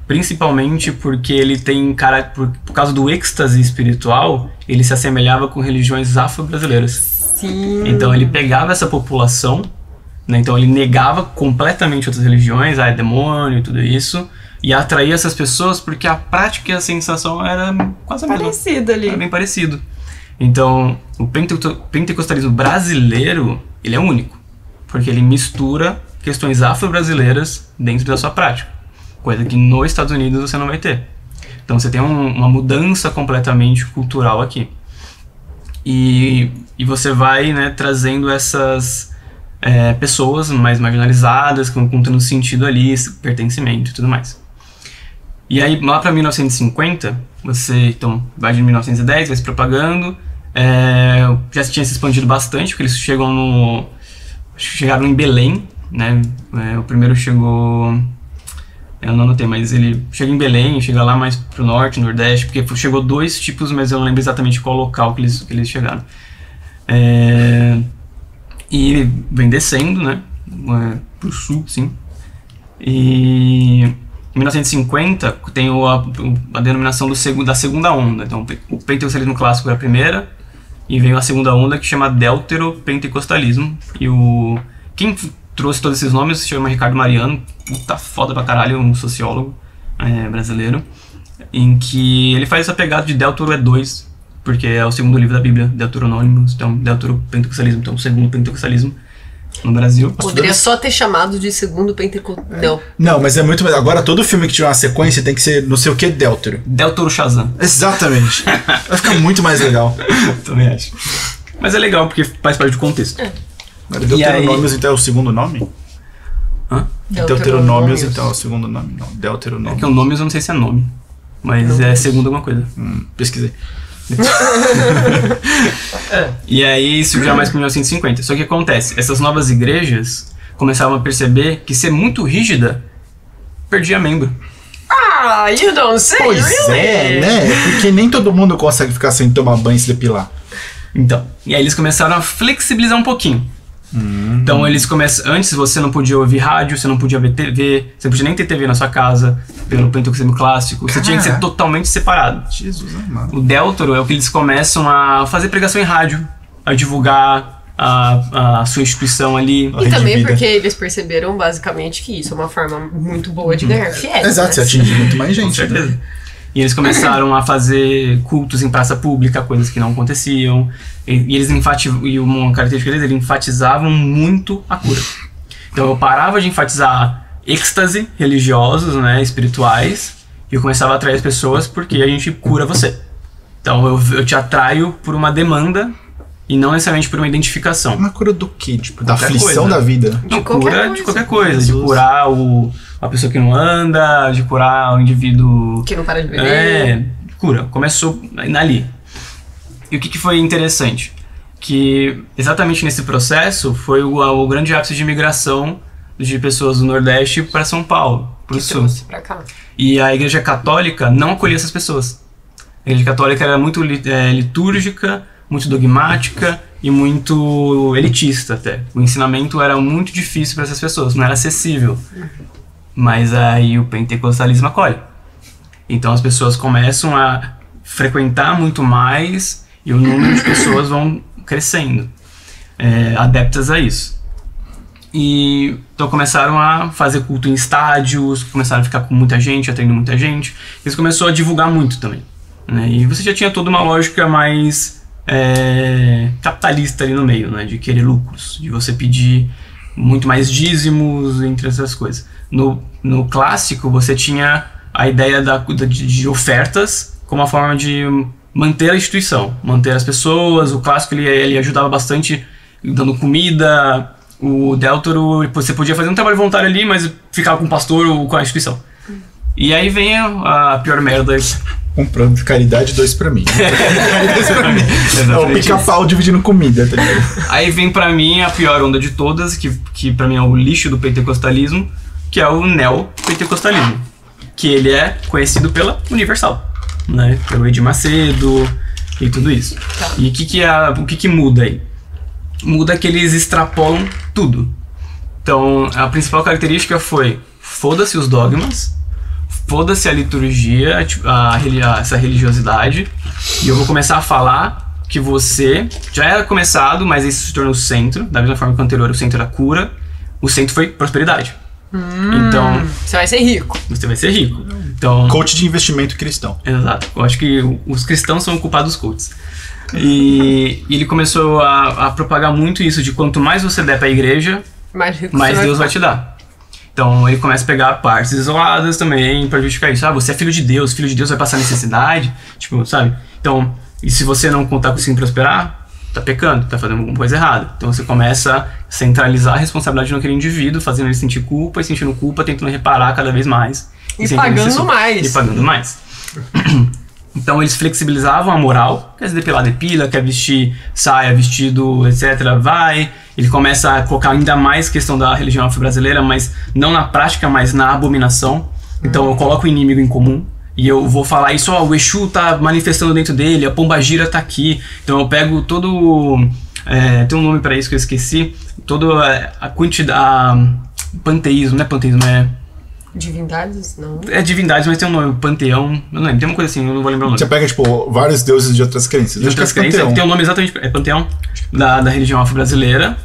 principalmente porque ele tem por causa do êxtase espiritual, ele se assemelhava com religiões afro-brasileiras. Sim. Então ele pegava essa população, né, então ele negava completamente outras religiões, é demônio e tudo isso, e atraía essas pessoas porque a prática e a sensação era quase a mesma. Parecida ali. Era bem parecido. Então, o pentecostalismo brasileiro, ele é único, porque ele mistura questões afro-brasileiras dentro da sua prática, coisa que nos Estados Unidos você não vai ter. Então você tem uma mudança completamente cultural aqui. E você vai, né, trazendo essas pessoas mais marginalizadas, com tendo sentido ali, pertencimento e tudo mais. E aí, lá para 1950, você então vai de 1910, vai se propagando. Já tinha se expandido bastante, porque eles chegaram em Belém, né? O primeiro chegou, eu não anotei, mas ele chega em Belém, chega lá mais pro norte, nordeste, porque chegou 2 tipos, mas eu não lembro exatamente qual local que eles chegaram. E vem descendo, né? Pro sul, sim. E em 1950 tem a denominação da segunda onda. Então o pentecostalismo clássico é a primeira, e veio a segunda onda que chama deutero-pentecostalismo. E quem trouxe todos esses nomes se chama Ricardo Mariano, puta foda pra caralho, um sociólogo brasileiro, em que ele faz essa pegada de Deutero é 2, porque é o segundo livro da Bíblia, Deuteronômicos, então deutero-pentecostalismo, então o segundo pentecostalismo no Brasil. Poderia só ter chamado de segundo pentecostalismo. Não, mas é muito mais. Agora todo filme que tiver uma sequência tem que ser não sei o que Deutero. Deutero Shazam. Exatamente. Vai ficar muito mais legal. Também acho. Mas é legal porque faz parte do contexto. Deuteronômios então é o segundo nome? Hã? Deuteronômios então é o segundo nome? Não, Deuteronômios. É que o nome eu não sei se é nome, mas é segundo alguma coisa. Pesquisei. E aí isso já mais para 1950. Só que acontece, essas novas igrejas começavam a perceber que ser muito rígida perdia membro. You don't say, pois really? Né? Porque nem todo mundo consegue ficar sem tomar banho e se depilar. Então, e aí eles começaram a flexibilizar um pouquinho. Então eles começam. Antes você não podia ouvir rádio, você não podia ver TV, você não podia nem ter TV na sua casa, pelo pentecostalismo clássico. Você tinha que ser totalmente separado. Jesus amado. O Deutero é o que eles começam a fazer pregação em rádio, a divulgar a sua instituição ali. E também porque eles perceberam basicamente que isso é uma forma muito boa de ganhar fiéis. Exato, você atinge muito mais gente. Com certeza. E eles começaram a fazer cultos em praça pública, coisas que não aconteciam. E eles uma característica deles, eles enfatizavam muito a cura. Então eu parava de enfatizar êxtase religiosos, né, espirituais, e eu começava a atrair as pessoas porque a gente cura você. Então eu te atraio por uma demanda e não necessariamente por uma identificação. Uma cura do quê? Tipo, da aflição coisa. Da vida? Não, cura de qualquer coisa. De curar a pessoa que não anda, de curar o indivíduo que não para de beber. Cura. Começou ali. E o que foi interessante? Que exatamente nesse processo foi o grande ápice de imigração de pessoas do Nordeste para São Paulo, para o Sul. Pra cá. E a Igreja Católica não acolhia essas pessoas. A Igreja Católica era muito litúrgica, muito dogmática e muito elitista até. O ensinamento era muito difícil para essas pessoas, não era acessível. Mas aí o pentecostalismo acolhe. Então as pessoas começam a frequentar muito mais e o número de pessoas vão crescendo, adeptas a isso. E então começaram a fazer culto em estádios, começaram a ficar com muita gente, atendendo muita gente. Isso começou a divulgar muito também, né? E você já tinha toda uma lógica mais capitalista ali no meio, né? De querer lucros, de você pedir muito mais dízimos, entre essas coisas. No clássico, você tinha a ideia de ofertas como uma forma de manter a instituição, manter as pessoas. O clássico ele ajudava bastante dando comida. O Deltoro, você podia fazer um trabalho voluntário ali, mas ficava com o pastor ou com a instituição. E aí vem a pior merda. Comprando caridade 2 pra mim. É o pica-pau dividindo comida, tá ligado? Aí vem pra mim a pior onda de todas, que pra mim é o lixo do pentecostalismo, que é o neopentecostalismo. Que ele é conhecido pela Universal, né? Pelo Edir Macedo e tudo isso. Tá. E o que muda aí? Muda que eles extrapolam tudo. Então, a principal característica foi: foda-se os dogmas, foda-se a liturgia, essa religiosidade, e eu vou começar a falar que você já era começado, mas isso se tornou o centro. Da mesma forma que o anterior, o centro era cura, o centro foi prosperidade. Então, você vai ser rico. Você vai ser rico. Então, coach de investimento cristão. Exato. Eu acho que os cristãos são o culpado dos coaches. E ele começou a propagar muito isso de quanto mais você der pra igreja, mais Deus vai te dar. Então ele começa a pegar partes isoladas também pra justificar isso. Você é filho de Deus vai passar necessidade, tipo, sabe? Então, e se você não contar com isso em prosperar, tá pecando, tá fazendo alguma coisa errada. Então você começa a centralizar a responsabilidade naquele indivíduo, fazendo ele sentir culpa e sentindo culpa, tentando reparar cada vez mais. E pagando mais. E pagando mais. Então eles flexibilizavam a moral, quer depilar, depila, quer vestir saia, vestido, etc, vai. Ele começa a colocar ainda mais questão da religião afro-brasileira, mas não na prática, mas na abominação. Então eu coloco o inimigo em comum e eu vou falar isso, o Exu tá manifestando dentro dele, a Pombagira tá aqui. Então eu pego todo... tem um nome pra isso que eu esqueci. Toda a quantidade... Panteísmo, não é panteísmo, é... Divindades? Não. É divindades, mas tem um nome, panteão, eu não lembro, tem uma coisa assim, eu não vou lembrar o nome. Você pega, tipo, vários deuses de outras crenças. De outras crenças, tem um nome exatamente, é panteão, da religião afro-brasileira,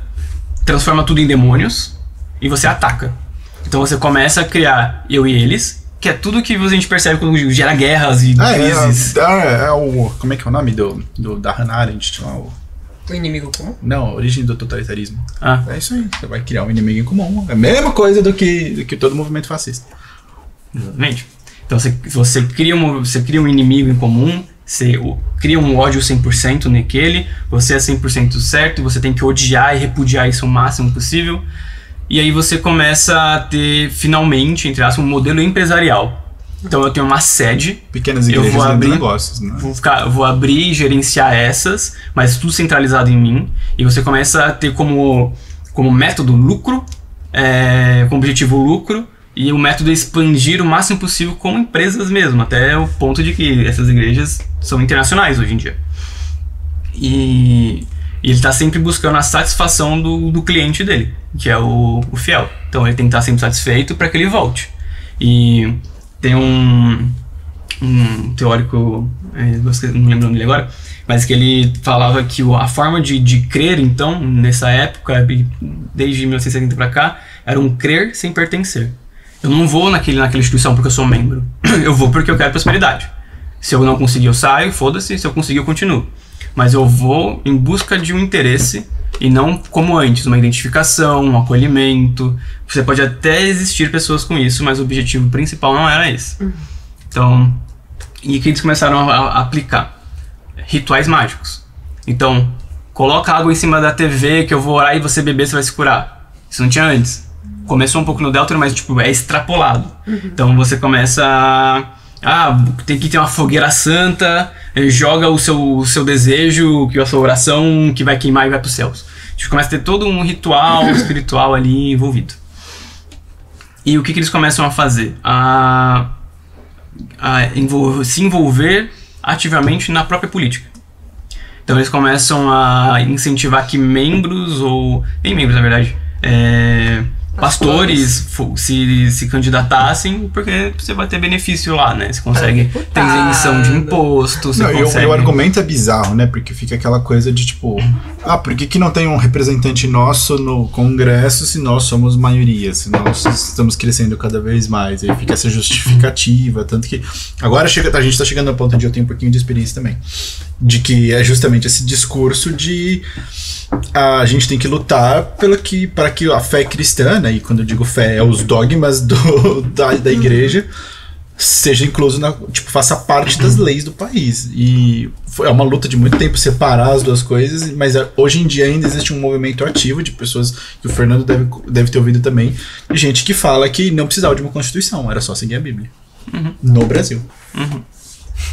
transforma tudo em demônios e você ataca. Então você começa a criar eu e eles, que é tudo que a gente percebe quando gera guerras e crises. Como é que é o nome da Hannah Arendt? O inimigo comum? Não, a origem do totalitarismo. É isso aí. Você vai criar um inimigo em comum. É a mesma coisa do que todo movimento fascista. Exatamente. Então você cria um inimigo em comum, você cria um ódio 100% naquele, você é 100% certo, você tem que odiar e repudiar isso o máximo possível. E aí você começa a ter, finalmente, entre aspas, um modelo empresarial. Então eu tenho uma sede. Pequenas igrejas dentro de negócios, né? Vou abrir e gerenciar essas, mas tudo centralizado em mim. E você começa a ter como método lucro, com objetivo lucro, e o método é expandir o máximo possível como empresas mesmo, até o ponto de que essas igrejas são internacionais hoje em dia. E ele está sempre buscando a satisfação do cliente dele, que é o fiel. Então ele tem que estar sempre satisfeito para que ele volte. E tem um teórico, não lembro o nome dele agora, mas que ele falava que a forma de crer, então, nessa época, desde 1970 para cá, era um crer sem pertencer. Eu não vou naquela instituição porque eu sou membro. Eu vou porque eu quero prosperidade. Se eu não conseguir, eu saio, foda-se. Se eu conseguir, eu continuo. Mas eu vou em busca de um interesse e não como antes, uma identificação, um acolhimento. Você pode até existir pessoas com isso, mas o objetivo principal não era esse. Então, e que eles começaram a aplicar rituais mágicos. Então, coloca água em cima da TV que eu vou orar e você beber, você vai se curar. Isso não tinha antes. Começou um pouco no Delta, mas tipo, é extrapolado. Então você começa tem que ter uma fogueira santa, joga o seu desejo, que a sua oração que vai queimar e vai para os céus. A gente começa a ter todo um ritual espiritual ali envolvido. E o que eles começam a fazer? Se envolver ativamente na própria política. Então eles começam a incentivar que membros, ou nem membros na verdade, pastores se candidatassem, porque você vai ter benefício lá, né? Você consegue ter isenção de imposto, você consegue... E o argumento é bizarro, né? Porque fica aquela coisa de tipo, por que não tem um representante nosso no Congresso se nós somos maioria, se nós estamos crescendo cada vez mais? Aí fica essa justificativa, tanto que agora a gente tá chegando ao ponto onde eu tenho um pouquinho de experiência também, de que é justamente esse discurso de a gente tem que lutar para que a fé cristã, né, e quando eu digo fé, é os dogmas da igreja, seja incluso faça parte das leis do país. E é uma luta de muito tempo separar as duas coisas, mas hoje em dia ainda existe um movimento ativo de pessoas, que o Fernando deve ter ouvido também, de gente que fala que não precisava de uma constituição, era só seguir a Bíblia. No Brasil.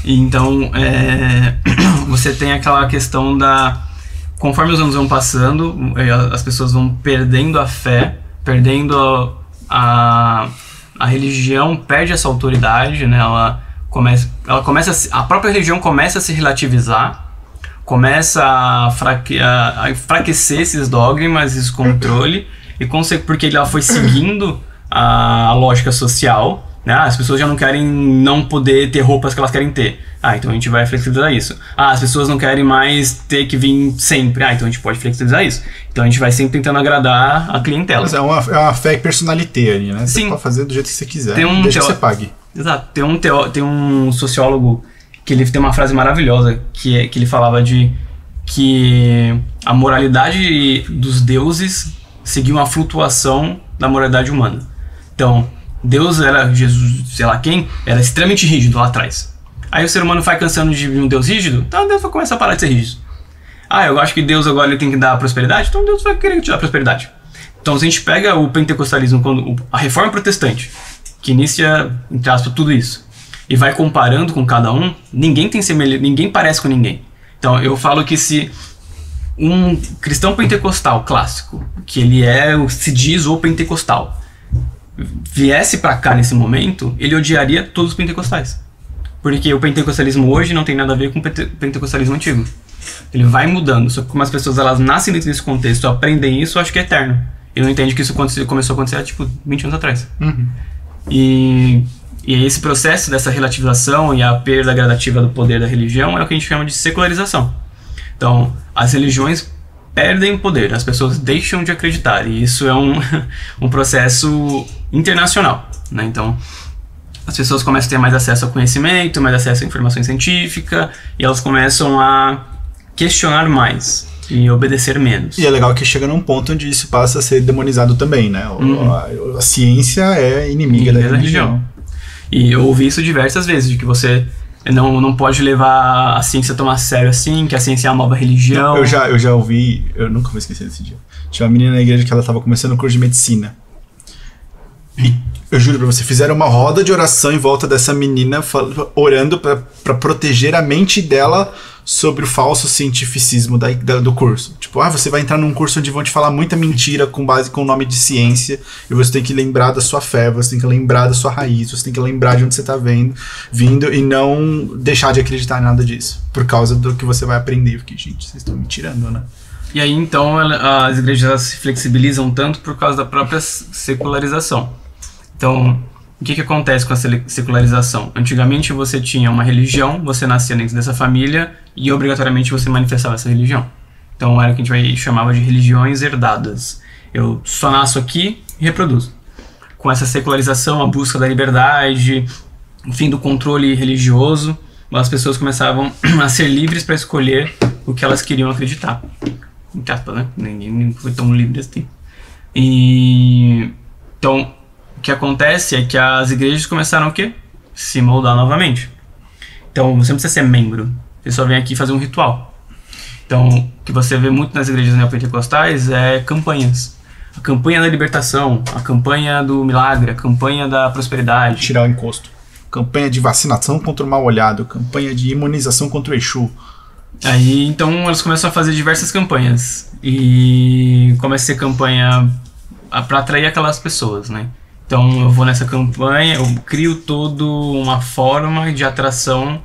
E então, você tem aquela questão conforme os anos vão passando, as pessoas vão perdendo a fé, perdendo a religião, perde essa autoridade, né? A própria religião começa a se relativizar, começa a enfraquecer esses dogmas, esse controle, porque ela foi seguindo a lógica social, né? As pessoas já não querem não poder ter roupas que elas querem ter. Então a gente vai flexibilizar isso. As pessoas não querem mais ter que vir sempre. Então a gente pode flexibilizar isso. Então a gente vai sempre tentando agradar a clientela. Mas é uma fé personalité ali, né? Sim. Você pode fazer do jeito que você quiser, desde que você pague. Exato. Tem um sociólogo que ele tem uma frase maravilhosa que ele falava que a moralidade dos deuses seguia uma flutuação da moralidade humana. Então, Deus era, Jesus, sei lá quem, era extremamente rígido lá atrás. Aí o ser humano vai cansando de um Deus rígido, então Deus vai começar a parar de ser rígido. Eu acho que Deus agora ele tem que dar prosperidade, então Deus vai querer te dar prosperidade. Então se a gente pega o pentecostalismo, a reforma protestante, que inicia, entre aspas, tudo isso, e vai comparando com cada um, ninguém parece com ninguém. Então eu falo que se um cristão pentecostal clássico, que ele se diz o pentecostal, viesse pra cá nesse momento, ele odiaria todos os pentecostais. Porque o pentecostalismo hoje não tem nada a ver com o pentecostalismo antigo. Ele vai mudando, só que como as pessoas elas nascem dentro desse contexto, aprendem isso, eu acho que é eterno. Ele não entende que isso começou a acontecer há 20 anos atrás. E esse processo dessa relativização e a perda gradativa do poder da religião é o que a gente chama de secularização. Então, as religiões perdem poder, as pessoas deixam de acreditar, e isso é um processo internacional, né? Então, as pessoas começam a ter mais acesso ao conhecimento, mais acesso à informação científica, e elas começam a questionar mais e obedecer menos. E é legal que chega num ponto onde isso passa a ser demonizado também, né? A ciência é inimiga da religião. E eu ouvi isso diversas vezes, de que você não pode levar a ciência tão a sério assim, que a ciência é a nova religião. Eu já ouvi, eu nunca vou esquecer desse dia. Tinha uma menina na igreja que ela estava começando o curso de medicina. E eu juro pra você, fizeram uma roda de oração em volta dessa menina, orando pra proteger a mente dela sobre o falso cientificismo do curso. Tipo, você vai entrar num curso onde vão te falar muita mentira com o nome de ciência, e você tem que lembrar da sua fé, você tem que lembrar da sua raiz, você tem que lembrar de onde você tá vindo e não deixar de acreditar em nada disso, por causa do que você vai aprender. Porque, gente, vocês estão me tirando, né? E aí, então, as igrejas se flexibilizam tanto por causa da própria secularização. Então, o que acontece com a secularização? Antigamente você tinha uma religião, você nascia dentro dessa família e obrigatoriamente você manifestava essa religião. Então era o que a gente chamava de religiões herdadas. Eu só nasço aqui e reproduzo. Com essa secularização, a busca da liberdade, o fim do controle religioso, as pessoas começavam a ser livres para escolher o que elas queriam acreditar. Entre aspas, né? Ninguém foi tão livre assim. Então, o que acontece é que as igrejas começaram o quê? Se moldar novamente. Então, você não precisa ser membro. Você só vem aqui fazer um ritual. Então, o que você vê muito nas igrejas neopentecostais é campanhas. A campanha da libertação, a campanha do milagre, a campanha da prosperidade. Tirar o encosto. Campanha de vacinação contra o mal-olhado, campanha de imunização contra o Exu. Aí, então, eles começam a fazer diversas campanhas. E começa a ser campanha para atrair aquelas pessoas, né? Então, eu vou nessa campanha, eu crio toda uma forma de atração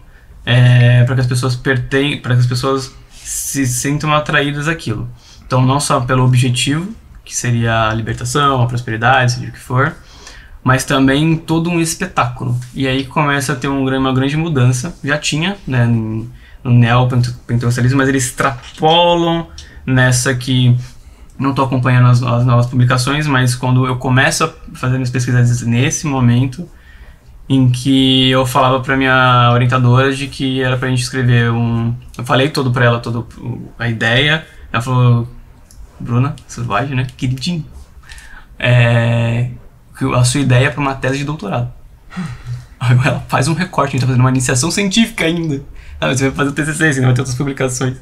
para que as pessoas para que as pessoas se sintam atraídas àquilo. Então, não só pelo objetivo, que seria a libertação, a prosperidade, seja o que for, mas também todo um espetáculo. E aí começa a ter uma grande mudança. Já tinha, né, no neopentecostalismo, mas eles extrapolam nessa que... Não estou acompanhando as novas publicações, mas quando eu começo a fazer minhas pesquisas nesse momento, em que eu falava para minha orientadora de que era para a gente escrever Eu falei todo para ela, toda a ideia. Ela falou, Bruna Salvage, né? Queridinho. A sua ideia é para uma tese de doutorado. Agora ela faz um recorte, a gente tá fazendo uma iniciação científica ainda. Você vai fazer o TCC, você vai ter outras publicações.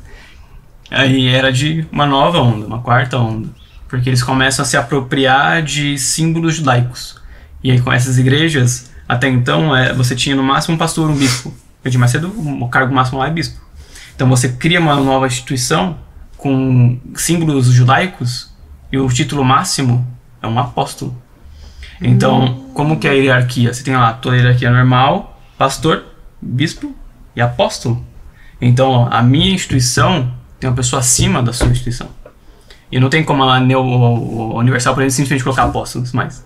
Aí era de uma nova onda, uma quarta onda. Porque eles começam a se apropriar de símbolos judaicos. E aí com essas igrejas, até então, você tinha no máximo um pastor, um bispo. O de Macedo, o cargo máximo lá é bispo. Então você cria uma nova instituição com símbolos judaicos e o título máximo é um apóstolo. Então, como que é a hierarquia? Você tem lá toda a hierarquia normal, pastor, bispo e apóstolo. Então, a minha instituição tem uma pessoa acima da sua instituição. E não tem como a Universal, por exemplo, simplesmente colocar apóstolos mais.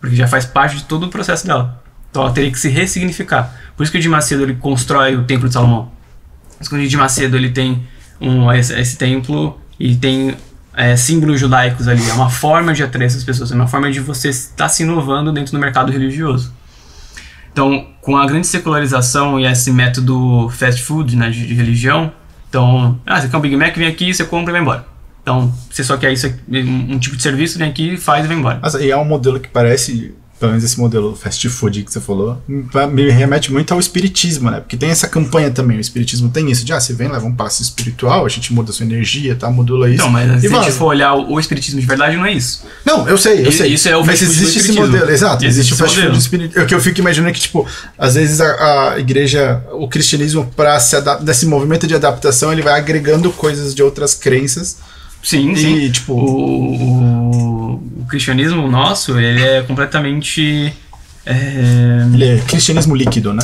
Porque já faz parte de todo o processo dela. Então ela teria que se ressignificar. Por isso que o Edir Macedo ele constrói o Templo de Salomão. Por isso que o Edir Macedo ele tem esse templo e tem símbolos judaicos ali. É uma forma de atrair essas pessoas. É uma forma de você estar se inovando dentro do mercado religioso. Então, com a grande secularização e esse método fast food, né, de religião, então, você quer um Big Mac, vem aqui, você compra e vai embora. Então, você só quer isso, um tipo de serviço, vem aqui, faz e vai embora. Nossa, e é um modelo que parece, pelo menos esse modelo fast food que você falou, me remete muito ao espiritismo, né? Porque tem essa campanha também, o espiritismo tem isso de, você vem, leva um passe espiritual, a gente muda a sua energia, tá? Modula isso. Não, mas se a gente for olhar o espiritismo de verdade, não é isso. Não, eu sei. Isso é o mas existe esse modelo, exato. Existe o fast food espiritual. É o que eu fico imaginando que, tipo, às vezes a igreja, o cristianismo, para se adaptar, desse movimento de adaptação, ele vai agregando coisas de outras crenças. Sim, sim. Tipo, o cristianismo nosso, ele é completamente... Ele é cristianismo líquido, né?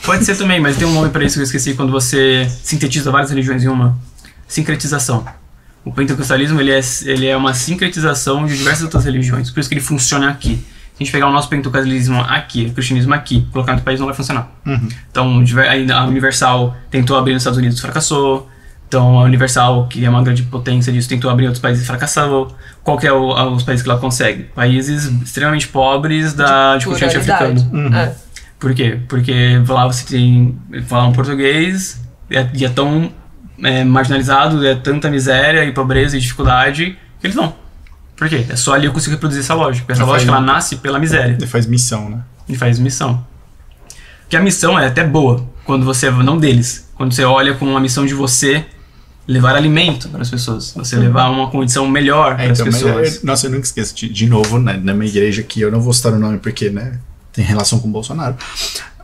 Pode ser também, mas tem um nome para isso que eu esqueci, quando você sintetiza várias religiões em uma. Sincretização. O pentecostalismo, ele é uma sincretização de diversas outras religiões, por isso que ele funciona aqui. Se a gente pegar o nosso pentecostalismo aqui, o cristianismo aqui, colocar no outro país não vai funcionar. Uhum. Então, a Universal tentou abrir nos Estados Unidos e fracassou. Então, a Universal, que é uma grande potência disso, tentou abrir em outros países e fracassou. Qual que é os países que ela consegue? Países extremamente pobres de continente africano. Uhum. Por quê? Porque lá você tem... falar um português e é tão marginalizado, é tanta miséria e pobreza e dificuldade que eles vão. Por quê? É só ali eu consigo reproduzir essa lógica. Essa lógica, ela nasce pela miséria. Ele faz missão, né? Ele faz missão. Que a missão é até boa, quando você... não deles. Quando você olha como uma missão de você... levar alimento para as pessoas, você levar uma condição melhor para as pessoas. Nossa, eu nunca esqueço, de novo, né, na minha igreja aqui, eu não vou citar o nome porque, né, tem relação com o Bolsonaro,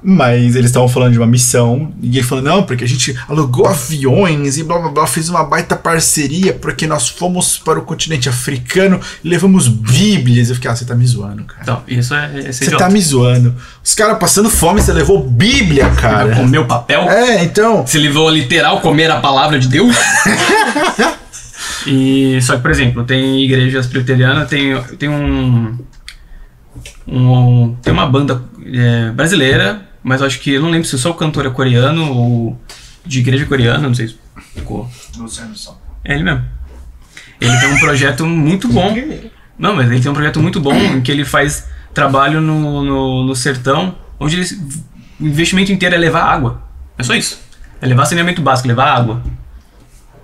mas eles estavam falando de uma missão, e ele falou, não, porque a gente alugou aviões e blá blá blá, fez uma baita parceria, porque nós fomos para o continente africano e levamos bíblias. Eu fiquei, você tá me zoando, cara. Então, isso você tá me zoando. Os caras passando fome, você levou bíblia, cara. Você comeu papel? Então. Você levou literal comer a palavra de Deus? E, só que, por exemplo, tem igrejas presbiterianas, tem uma banda brasileira, mas eu acho que, eu não lembro se só o cantor é coreano ou de igreja coreana, não sei se ficou. É ele mesmo. Ele tem um projeto muito bom. Não, mas ele tem um projeto muito bom em que ele faz trabalho no sertão, onde o investimento inteiro é levar água. É só isso. É levar saneamento básico, levar água.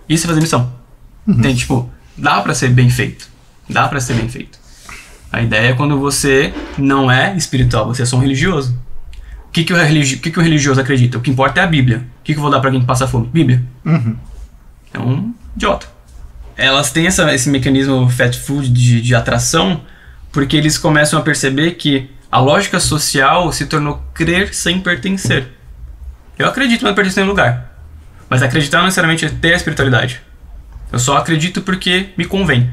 Isso é fazer missão. Tem, tipo, dá pra ser bem feito. Dá pra ser bem feito. A ideia é quando você não é espiritual, você é só um religioso. O que o religioso acredita? O que importa é a Bíblia. O que eu vou dar pra alguém que passa fome? Bíblia. É um idiota. Elas têm esse mecanismo fast food de atração porque eles começam a perceber que a lógica social se tornou crer sem pertencer. Eu acredito, mas não pertenço em nenhum lugar. Mas acreditar não necessariamente é ter a espiritualidade. Eu só acredito porque me convém.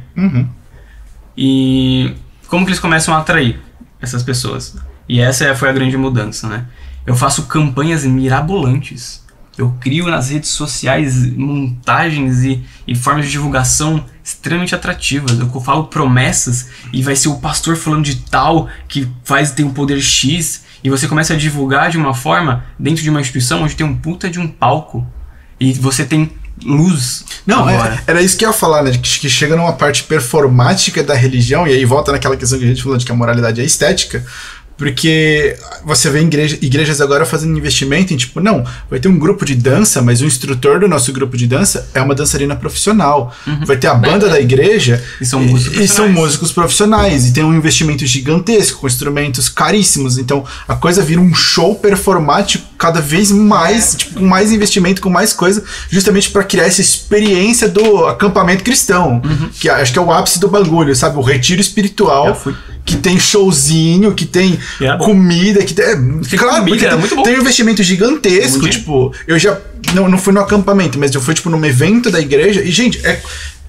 E como que eles começam a atrair essas pessoas? E essa foi a grande mudança, né? Eu faço campanhas mirabolantes. Eu crio nas redes sociais montagens e formas de divulgação extremamente atrativas. Eu falo promessas e vai ser o pastor falando de tal que tem um poder X. E você começa a divulgar de uma forma dentro de uma instituição onde tem um puta de um palco. E você tem luz. Não, era isso que eu ia falar, né? Que chega numa parte performática da religião, e aí volta naquela questão que a gente falou de que a moralidade é estética. Porque você vê igrejas agora fazendo investimento em tipo, não, vai ter um grupo de dança, mas o instrutor do nosso grupo de dança é uma dançarina profissional. Vai ter a banda da igreja E são músicos profissionais. E tem um investimento gigantesco, com instrumentos caríssimos. Então a coisa vira um show performático cada vez mais, tipo, com mais investimento, com mais coisa, justamente para criar essa experiência do acampamento cristão. Que acho que é o ápice do bagulho, sabe? O retiro espiritual. Que tem showzinho, que tem comida, que tem. Claro, comida, porque muito bom. Tem um investimento gigantesco. Tipo, eu já não fui no acampamento, mas eu fui, tipo, num evento da igreja. E, gente,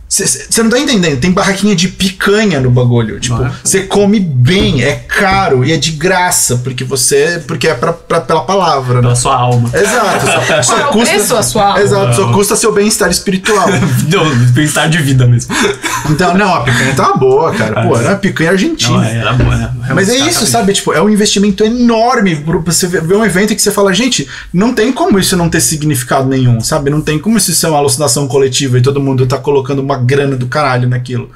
você não tá entendendo, tem barraquinha de picanha no bagulho. Tipo, você come bem, é caro e é de graça, porque é pela palavra, né? Pela sua alma. Exato. Qual é o preço da sua alma? Exato, só custa seu bem-estar espiritual. Bem-estar de vida mesmo. Então, não, a picanha tá boa, cara. Pô, era uma picanha argentina. Não, era boa, né? Mas é isso, sabe? Tipo, é um investimento enorme pra você ver um evento que você fala, gente, não tem como isso não ter significado nenhum, sabe? Não tem como isso ser uma alucinação coletiva e todo mundo tá colocando uma grana do caralho naquilo.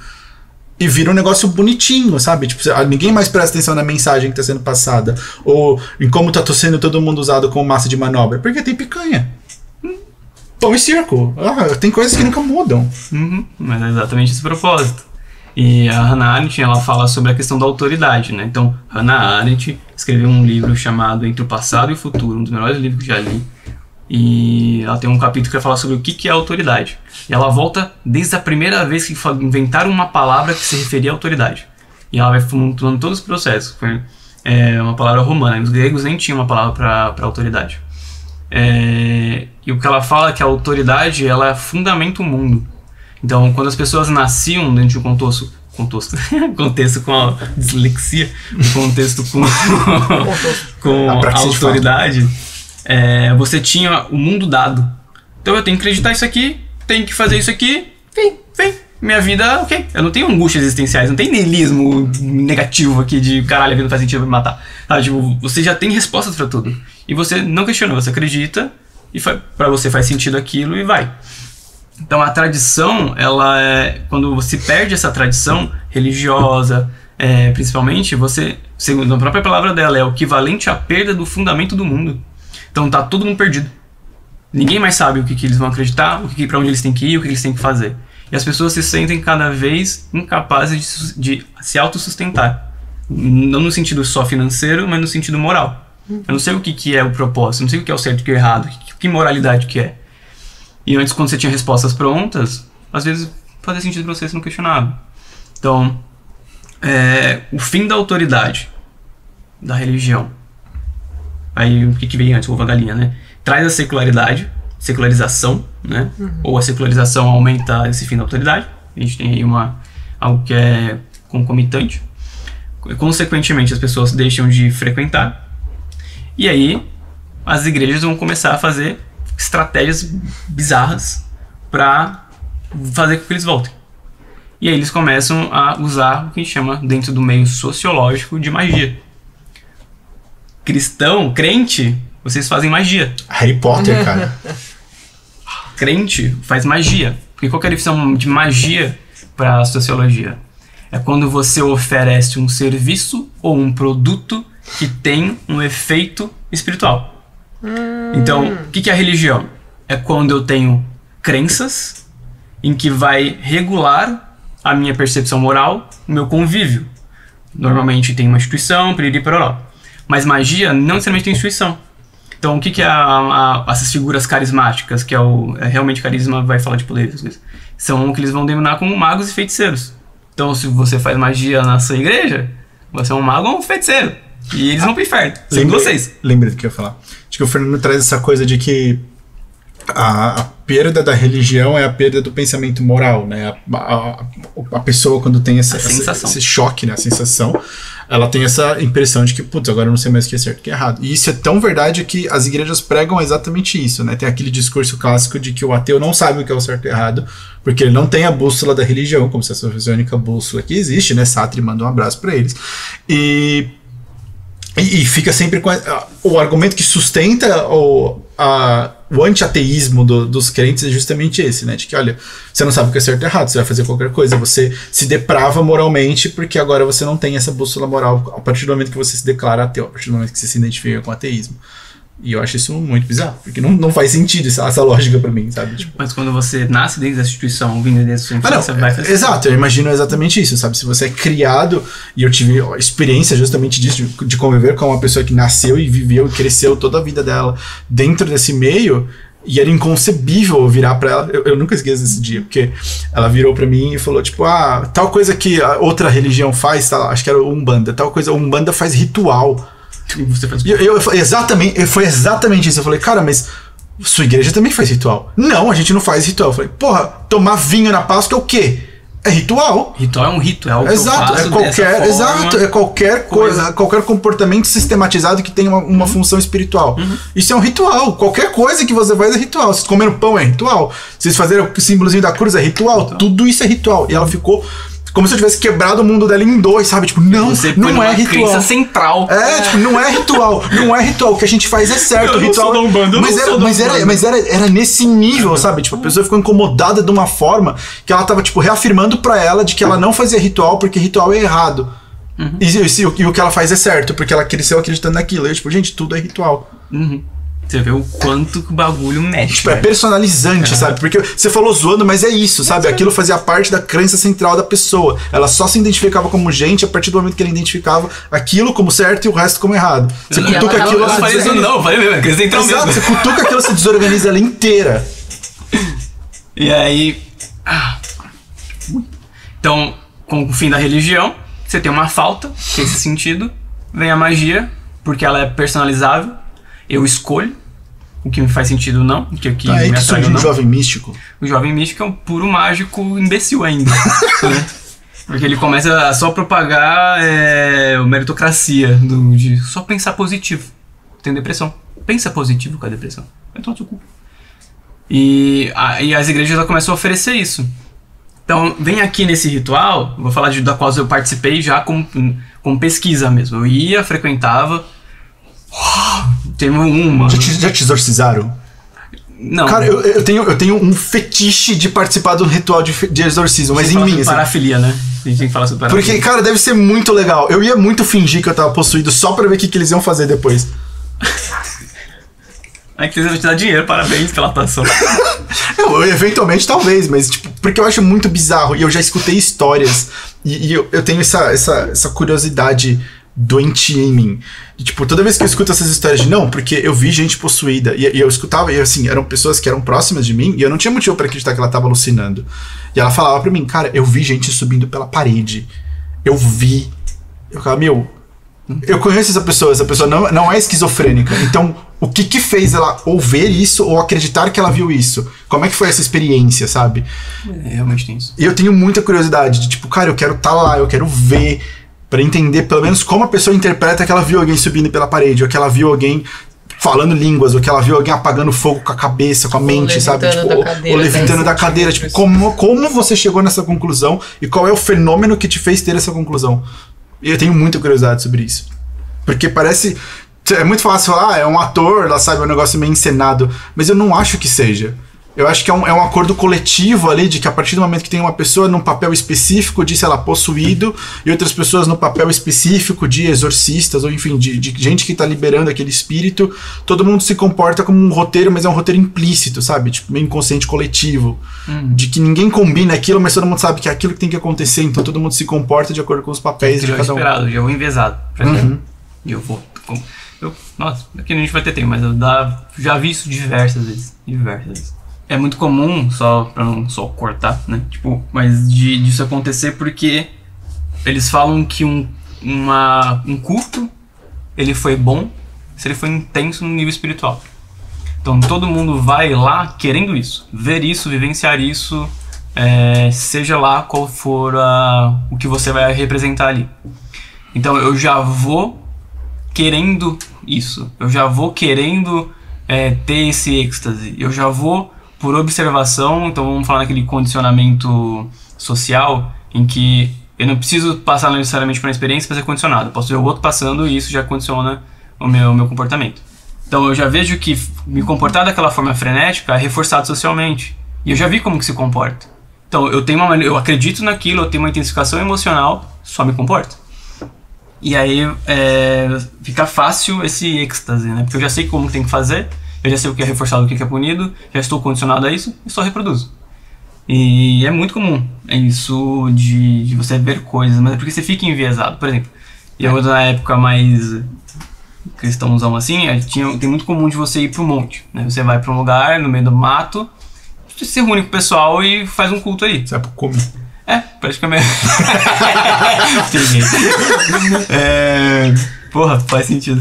E vira um negócio bonitinho, sabe? Tipo, ninguém mais presta atenção na mensagem que tá sendo passada. Ou em como tá sendo todo mundo usado como massa de manobra. Porque tem picanha. Pão e circo. Tem coisas que nunca mudam. Mas é exatamente esse propósito. E a Hannah Arendt, ela fala sobre a questão da autoridade, né? Então, Hannah Arendt escreveu um livro chamado Entre o Passado e o Futuro, um dos melhores livros que já li. E ela tem um capítulo que vai falar sobre o que é autoridade. E ela volta desde a primeira vez que inventaram uma palavra que se referia à autoridade. E ela vai falando todos os processos. Foi uma palavra romana. Os gregos nem tinham uma palavra para autoridade. E o que ela fala é que a autoridade, ela fundamenta o mundo. Então, quando as pessoas nasciam dentro de um contexto com a dislexia, um contexto com a autoridade, você tinha o mundo dado. Então eu tenho que acreditar isso aqui, tenho que fazer isso aqui, vem. Minha vida, ok. Eu não tenho angústias existenciais, não tem niilismo negativo aqui de caralho, a vida não faz sentido, vai me matar. Tipo, você já tem respostas pra tudo. E você não questiona, você acredita, e pra você faz sentido aquilo e vai. Então a tradição, ela quando você perde essa tradição religiosa, principalmente, você, segundo a própria palavra dela, é o equivalente à perda do fundamento do mundo. Então tá todo mundo perdido. Ninguém mais sabe o que eles vão acreditar, pra onde eles têm que ir, o que eles têm que fazer. E as pessoas se sentem cada vez incapazes de se autossustentar. Não no sentido só financeiro, mas no sentido moral. Eu não sei o que é o propósito, não sei o que é o certo e o que é o errado, que moralidade que é. E antes, quando você tinha respostas prontas, às vezes fazia sentido pra você não questionava. Então, o fim da autoridade da religião. Aí, o que veio antes? O ovo a galinha, né? Traz a secularização, né? Ou a secularização aumenta esse fim da autoridade. A gente tem aí algo que é concomitante. Consequentemente, as pessoas deixam de frequentar. E aí, as igrejas vão começar a fazer estratégias bizarras para fazer com que eles voltem. E aí eles começam a usar o que a gente chama, dentro do meio sociológico, de magia. Crente, vocês fazem magia. Harry Potter, cara. Crente faz magia. Porque qual que é a definição de magia para a sociologia? É quando você oferece um serviço ou um produto que tem um efeito espiritual. Então, o que é a religião? É quando eu tenho crenças em que vai regular a minha percepção moral, o meu convívio. Normalmente tem uma instituição, piriri, pororó. Mas magia não necessariamente tem instituição. Então, o que é essas figuras carismáticas, que realmente carisma vai falar de poder, essas coisas, são o que eles vão denominar como magos e feiticeiros. Então, se você faz magia na sua igreja, você é um mago ou um feiticeiro. E eles vão pro inferno, segundo vocês. Lembrei do que eu ia falar. Acho que o Fernando traz essa coisa de que a perda da religião é a perda do pensamento moral, né? A pessoa, quando tem esse choque, né? A sensação, ela tem essa impressão de que, putz, agora eu não sei mais o que é certo e o que é errado. E isso é tão verdade que as igrejas pregam exatamente isso, né? Tem aquele discurso clássico de que o ateu não sabe o que é o certo e o errado, porque ele não tem a bússola da religião, como se essa fosse a única bússola que existe, né? Sartre manda um abraço pra eles. E fica sempre com o argumento que sustenta o anti-ateísmo dos crentes é justamente esse, né? De que, olha, você não sabe o que é certo e errado, você vai fazer qualquer coisa, você se deprava moralmente porque agora você não tem essa bússola moral a partir do momento que você se declara ateu, a partir do momento que você se identifica com o ateísmo. E eu acho isso muito bizarro, porque não faz sentido essa lógica pra mim, sabe? Tipo, mas quando você nasce dentro da instituição, vindo desde a sua infância, vai fazer. Exato, eu imagino exatamente isso, sabe? Se você é criado, e eu tive a experiência justamente disso, de conviver com uma pessoa que nasceu e viveu e cresceu toda a vida dela dentro desse meio, e era inconcebível eu virar pra ela. Eu nunca esqueço desse dia, porque ela virou pra mim e falou, tipo, tal coisa que a outra religião faz, acho que era Umbanda, tal coisa, Umbanda faz ritual. E você faz... Foi exatamente isso. Eu falei, cara, mas sua igreja também faz ritual? Não, a gente não faz ritual. Eu falei, porra, tomar vinho na Páscoa é o quê? É ritual. Ritual é um rito, é algo exato, que eu faço é qualquer coisa, qualquer comportamento sistematizado que tenha uma função espiritual. Isso é um ritual. Qualquer coisa que você faz é ritual. Vocês comeram pão é ritual. Vocês fazerem o símbolozinho da cruz é ritual. Tudo isso é ritual. E ela ficou como se eu tivesse quebrado o mundo dela em dois, sabe? Tipo, não é ritual. Crença central. Tipo, não é ritual. Não é ritual. O que a gente faz é certo. Eu ritual. Não sou da Umbanda, mas era nesse nível, sabe? Tipo, a pessoa ficou incomodada de uma forma que ela tava, tipo, reafirmando pra ela de que ela não fazia ritual porque ritual é errado. E o que ela faz é certo, porque ela cresceu acreditando naquilo. E eu, tipo, gente, tudo é ritual. Você vê o quanto que o bagulho mexe. Tipo, é personalizante, sabe? Porque você falou zoando, mas é isso, sabe? Aquilo fazia parte da crença central da pessoa. Ela só se identificava como gente a partir do momento que ela identificava aquilo como certo e o resto como errado. Você cutuca aquilo, ela se desorganiza. Não, falei mesmo, é crença central mesmo. Você cutuca aquilo, você desorganiza ela inteira. E aí... Então, com o fim da religião, você tem uma falta, nesse sentido. Vem a magia, porque ela é personalizável. Eu escolho o que me faz sentido ou não, o que me aí que surge um jovem místico. O jovem místico é um puro mágico imbecil ainda. Né? Porque ele começa a só propagar a meritocracia de só pensar positivo. Tem depressão. Pensa positivo com a depressão. Vai tomar seu cu. E as igrejas já começam a oferecer isso. Então, vem aqui nesse ritual, vou falar da qual eu participei já com pesquisa mesmo. Eu ia, frequentava. Teve uma. Já te exorcizaram? Não. Cara, eu tenho um fetiche de participar do ritual de exorcismo, mas em mim, assim. Parafilia, né? A gente tem que falar sobre parafilia. Porque, cara, deve ser muito legal. Eu ia muito fingir que eu tava possuído só pra ver o que eles iam fazer depois. Aí que eles vão te dar dinheiro, parabéns pela atuação. Eventualmente, talvez, mas, tipo, porque eu acho muito bizarro. E eu já escutei histórias. E eu tenho essa curiosidade doentia em mim. E, tipo, toda vez que eu escuto essas histórias de não, porque eu vi gente possuída, e eu escutava, e assim, eram pessoas que eram próximas de mim, e eu não tinha motivo pra acreditar que ela tava alucinando. E ela falava pra mim, cara, eu vi gente subindo pela parede. Eu falava, eu conheço essa pessoa não é esquizofrênica. Então, o que fez ela ou ver isso, ou acreditar que ela viu isso? Como é que foi essa experiência, sabe? Realmente tem isso. E eu tenho muita curiosidade de, tipo, cara, eu quero estar lá, eu quero ver, pra entender pelo menos como a pessoa interpreta que ela viu alguém subindo pela parede, ou que ela viu alguém falando línguas, ou que ela viu alguém apagando fogo com a cabeça, com a mente, sabe? Tipo, ou levitando da cadeira. Tipo, como você chegou nessa conclusão e qual é o fenômeno que te fez ter essa conclusão? E eu tenho muita curiosidade sobre isso. Porque parece... É muito fácil falar, é um ator, ela sabe, é um negócio meio encenado. Mas eu não acho que seja. Eu acho que é um acordo coletivo ali, de que a partir do momento que tem uma pessoa num papel específico de, sei lá, possuído, e outras pessoas no papel específico de exorcistas, ou enfim, de gente que tá liberando aquele espírito, todo mundo se comporta como um roteiro, mas é um roteiro implícito, sabe? Tipo, meio inconsciente coletivo. De que ninguém combina aquilo, mas todo mundo sabe que é aquilo que tem que acontecer, então todo mundo se comporta de acordo com os papéis de cada um. Eu já vou envezado. E eu vou... Nossa, aqui a gente vai ter tempo, mas eu já vi isso diversas vezes. É muito comum, só pra não só cortar, né? Tipo, mas disso acontecer porque eles falam que um culto, ele foi bom se ele foi intenso no nível espiritual. Então todo mundo vai lá querendo isso, ver isso, vivenciar isso, seja lá qual for o que você vai representar ali. Então eu já vou querendo isso, eu já vou querendo ter esse êxtase, eu já vou por observação. Então vamos falar naquele condicionamento social em que eu não preciso passar necessariamente por uma experiência para ser condicionado, eu posso ver o outro passando e isso já condiciona o meu comportamento. Então eu já vejo que me comportar daquela forma frenética é reforçado socialmente. E eu já vi como que se comporta. Então eu acredito naquilo, eu tenho uma intensificação emocional, só me comporto. E aí fica fácil esse êxtase, né? Porque eu já sei como tem que fazer, eu já sei o que é reforçado, o que é punido, já estou condicionado a isso e só reproduzo. E é muito comum isso de você ver coisas, mas é porque você fica enviesado. Por exemplo, eu na época mais cristãozão assim, tem muito comum de você ir pro monte, né? Você vai pra um lugar no meio do mato, você se reúne com o pessoal e faz um culto aí. Você vai pro come. Praticamente. Porra, faz sentido.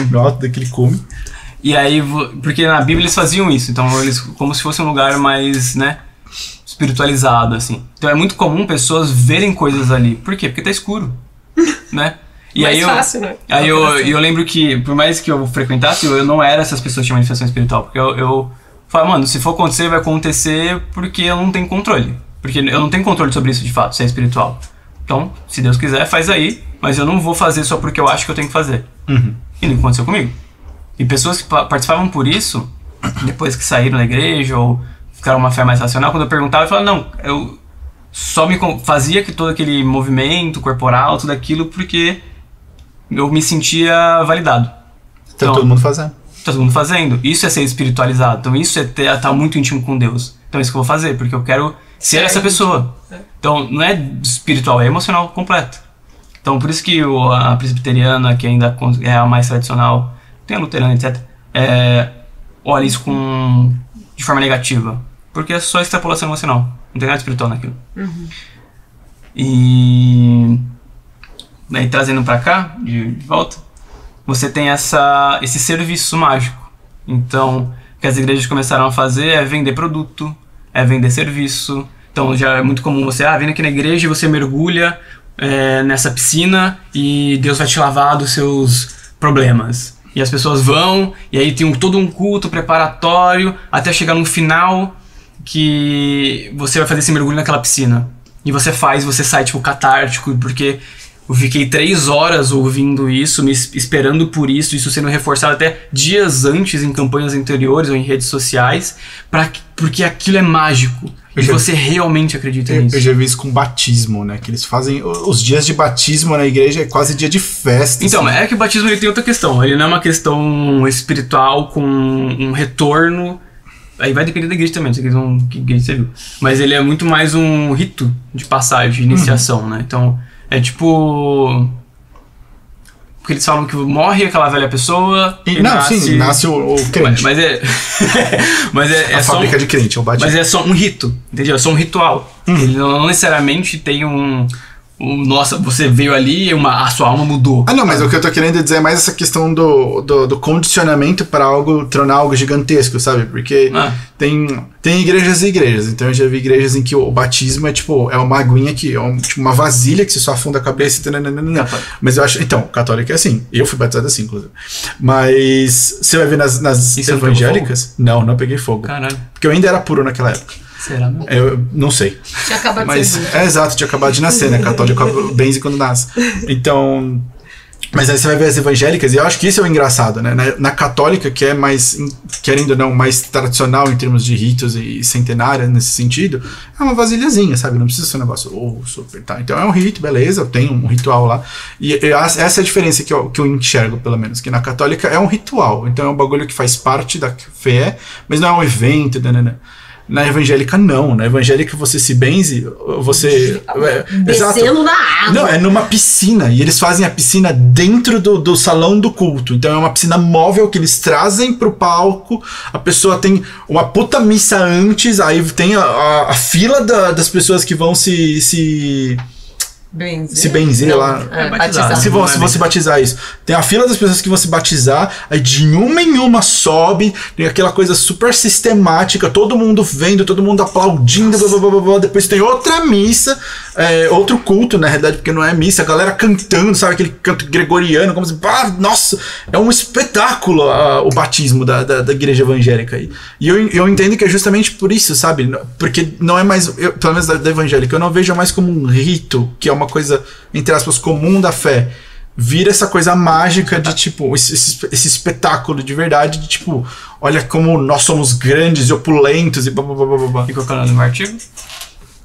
Nota daquele come. E aí, porque na Bíblia eles faziam isso, então eles como se fosse um lugar mais, né, espiritualizado, assim. Então é muito comum pessoas verem coisas ali. Por quê? Porque tá escuro, né? E mais aí fácil, né? Aí eu lembro que, por mais que eu frequentasse, eu não era essas pessoas que tinham manifestação espiritual, porque eu falava, mano, se for acontecer, vai acontecer porque eu não tenho controle. Porque eu não tenho controle sobre isso de fato, se é espiritual. Então, se Deus quiser, faz aí, mas eu não vou fazer só porque eu acho que eu tenho que fazer. E não aconteceu comigo. E pessoas que participavam por isso, depois que saíram da igreja ou ficaram uma fé mais racional, quando eu perguntava, eu falava, não, eu só fazia todo aquele movimento corporal, tudo aquilo, porque eu me sentia validado. Tá todo mundo fazendo. Tá todo mundo fazendo. Isso é ser espiritualizado. Então isso é estar muito íntimo com Deus. Então é isso que eu vou fazer, porque eu quero ser essa pessoa. Então não é espiritual, é emocional completo. Então por isso que a presbiteriana, que ainda é a mais tradicional, tem a luterana, etc., olha isso de forma negativa. Porque é só extrapolação emocional. Não tem nada espiritual naquilo. E aí, trazendo pra cá, de volta, você tem esse serviço mágico. Então, o que as igrejas começaram a fazer é vender produto, é vender serviço. Então, já é muito comum você, vem aqui na igreja e você mergulha nessa piscina e Deus vai te lavar dos seus problemas. E as pessoas vão, e aí tem todo um culto preparatório, até chegar no final que você vai fazer esse mergulho naquela piscina. E você sai tipo catártico, porque eu fiquei 3 horas ouvindo isso, me esperando por isso sendo reforçado até dias antes em campanhas anteriores ou em redes sociais, porque aquilo é mágico. E você realmente acredita nisso. Eu já vi isso com batismo, né? Que eles fazem os dias de batismo na igreja, é quase dia de festa. Então, assim. é que o batismo ele tem outra questão. Ele não é uma questão espiritual com um retorno. Aí vai depender da igreja também, não sei que igreja você viu. Mas ele é muito mais um rito de passagem, de iniciação, né? Então, é tipo... Porque eles falam que morre aquela velha pessoa e nasce o crente. Mas é a só fábrica de crente, é o batismo. Mas é só um rito, entendeu? É só um ritual. Ele não necessariamente tem nossa, você veio ali e a sua alma mudou. Não, mas o que eu tô querendo dizer é mais essa questão do condicionamento para tornar algo gigantesco, sabe? Porque tem igrejas e igrejas. Então eu já vi igrejas em que o batismo é uma aguinha que tipo uma vasilha que você só afunda a cabeça e mas eu acho... Então, católica é assim. Eu fui batizado assim, inclusive. Mas você vai ver nas evangélicas... Não peguei fogo. Caralho. Porque eu ainda era puro naquela época. Será mesmo? Eu não sei. Tinha acabado de ser. Exato, tinha acabado de nascer, né? Católico benze quando nasce. Então... Mas aí você vai ver as evangélicas, e eu acho que isso é o engraçado, né? Na católica, que é mais, querendo ou não, mais tradicional em termos de ritos e centenária nesse sentido, é uma vasilhazinha, sabe? Não precisa ser um negócio super, tá? Então é um rito, beleza, tem um ritual lá. E essa é a diferença que eu enxergo, pelo menos, que na católica é um ritual. Então é um bagulho que faz parte da fé, mas não é um evento, né? Na evangélica, não. Na evangélica, você se benze, você... Descendo na água. Não, é numa piscina. E eles fazem a piscina dentro do salão do culto. Então é uma piscina móvel que eles trazem pro palco. A pessoa tem uma puta missa antes. Aí tem a fila das pessoas que vão se benzer lá. Batizar. Se vão se batizar, isso. Tem a fila das pessoas que vão se batizar, aí de uma em uma sobe, tem aquela coisa super sistemática, todo mundo vendo, todo mundo aplaudindo, blá, blá, blá, blá. Depois tem outra missa, outro culto, na realidade, porque não é missa, a galera cantando, sabe, aquele canto gregoriano, como se... nossa, é um espetáculo o batismo da igreja evangélica aí. E eu entendo que é justamente por isso, sabe, porque não é mais, pelo menos da evangélica, eu não vejo mais como um rito, que é uma coisa, entre aspas, comum da fé, vira essa coisa mágica de, tipo, esse espetáculo de verdade, de, tipo, olha como nós somos grandes e opulentos e blá. E qual é o nome do artigo?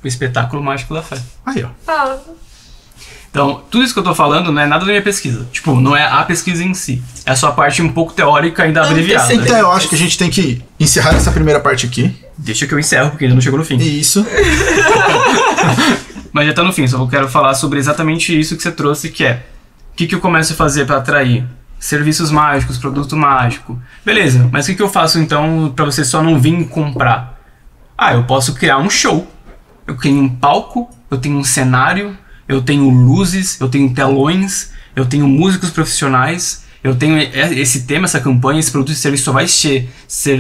O espetáculo mágico da fé. Aí, ó. Ah, Então, tudo isso que eu tô falando não é nada da minha pesquisa. Tipo, não é a pesquisa em si. É só a parte um pouco teórica ainda abreviada. Então eu acho que a gente tem que encerrar essa primeira parte aqui. Deixa que eu encerro, porque ainda não chegou no fim. Isso. Mas já tá no fim, só quero falar sobre exatamente isso que você trouxe, que é... O que eu começo a fazer para atrair? Serviços mágicos, produto mágico. Beleza, mas o que eu faço então para você só não vir comprar? Eu posso criar um show. Eu tenho um palco, eu tenho um cenário, eu tenho luzes, eu tenho telões, eu tenho músicos profissionais, eu tenho esse tema, essa campanha, esse produto e serviço só vai ser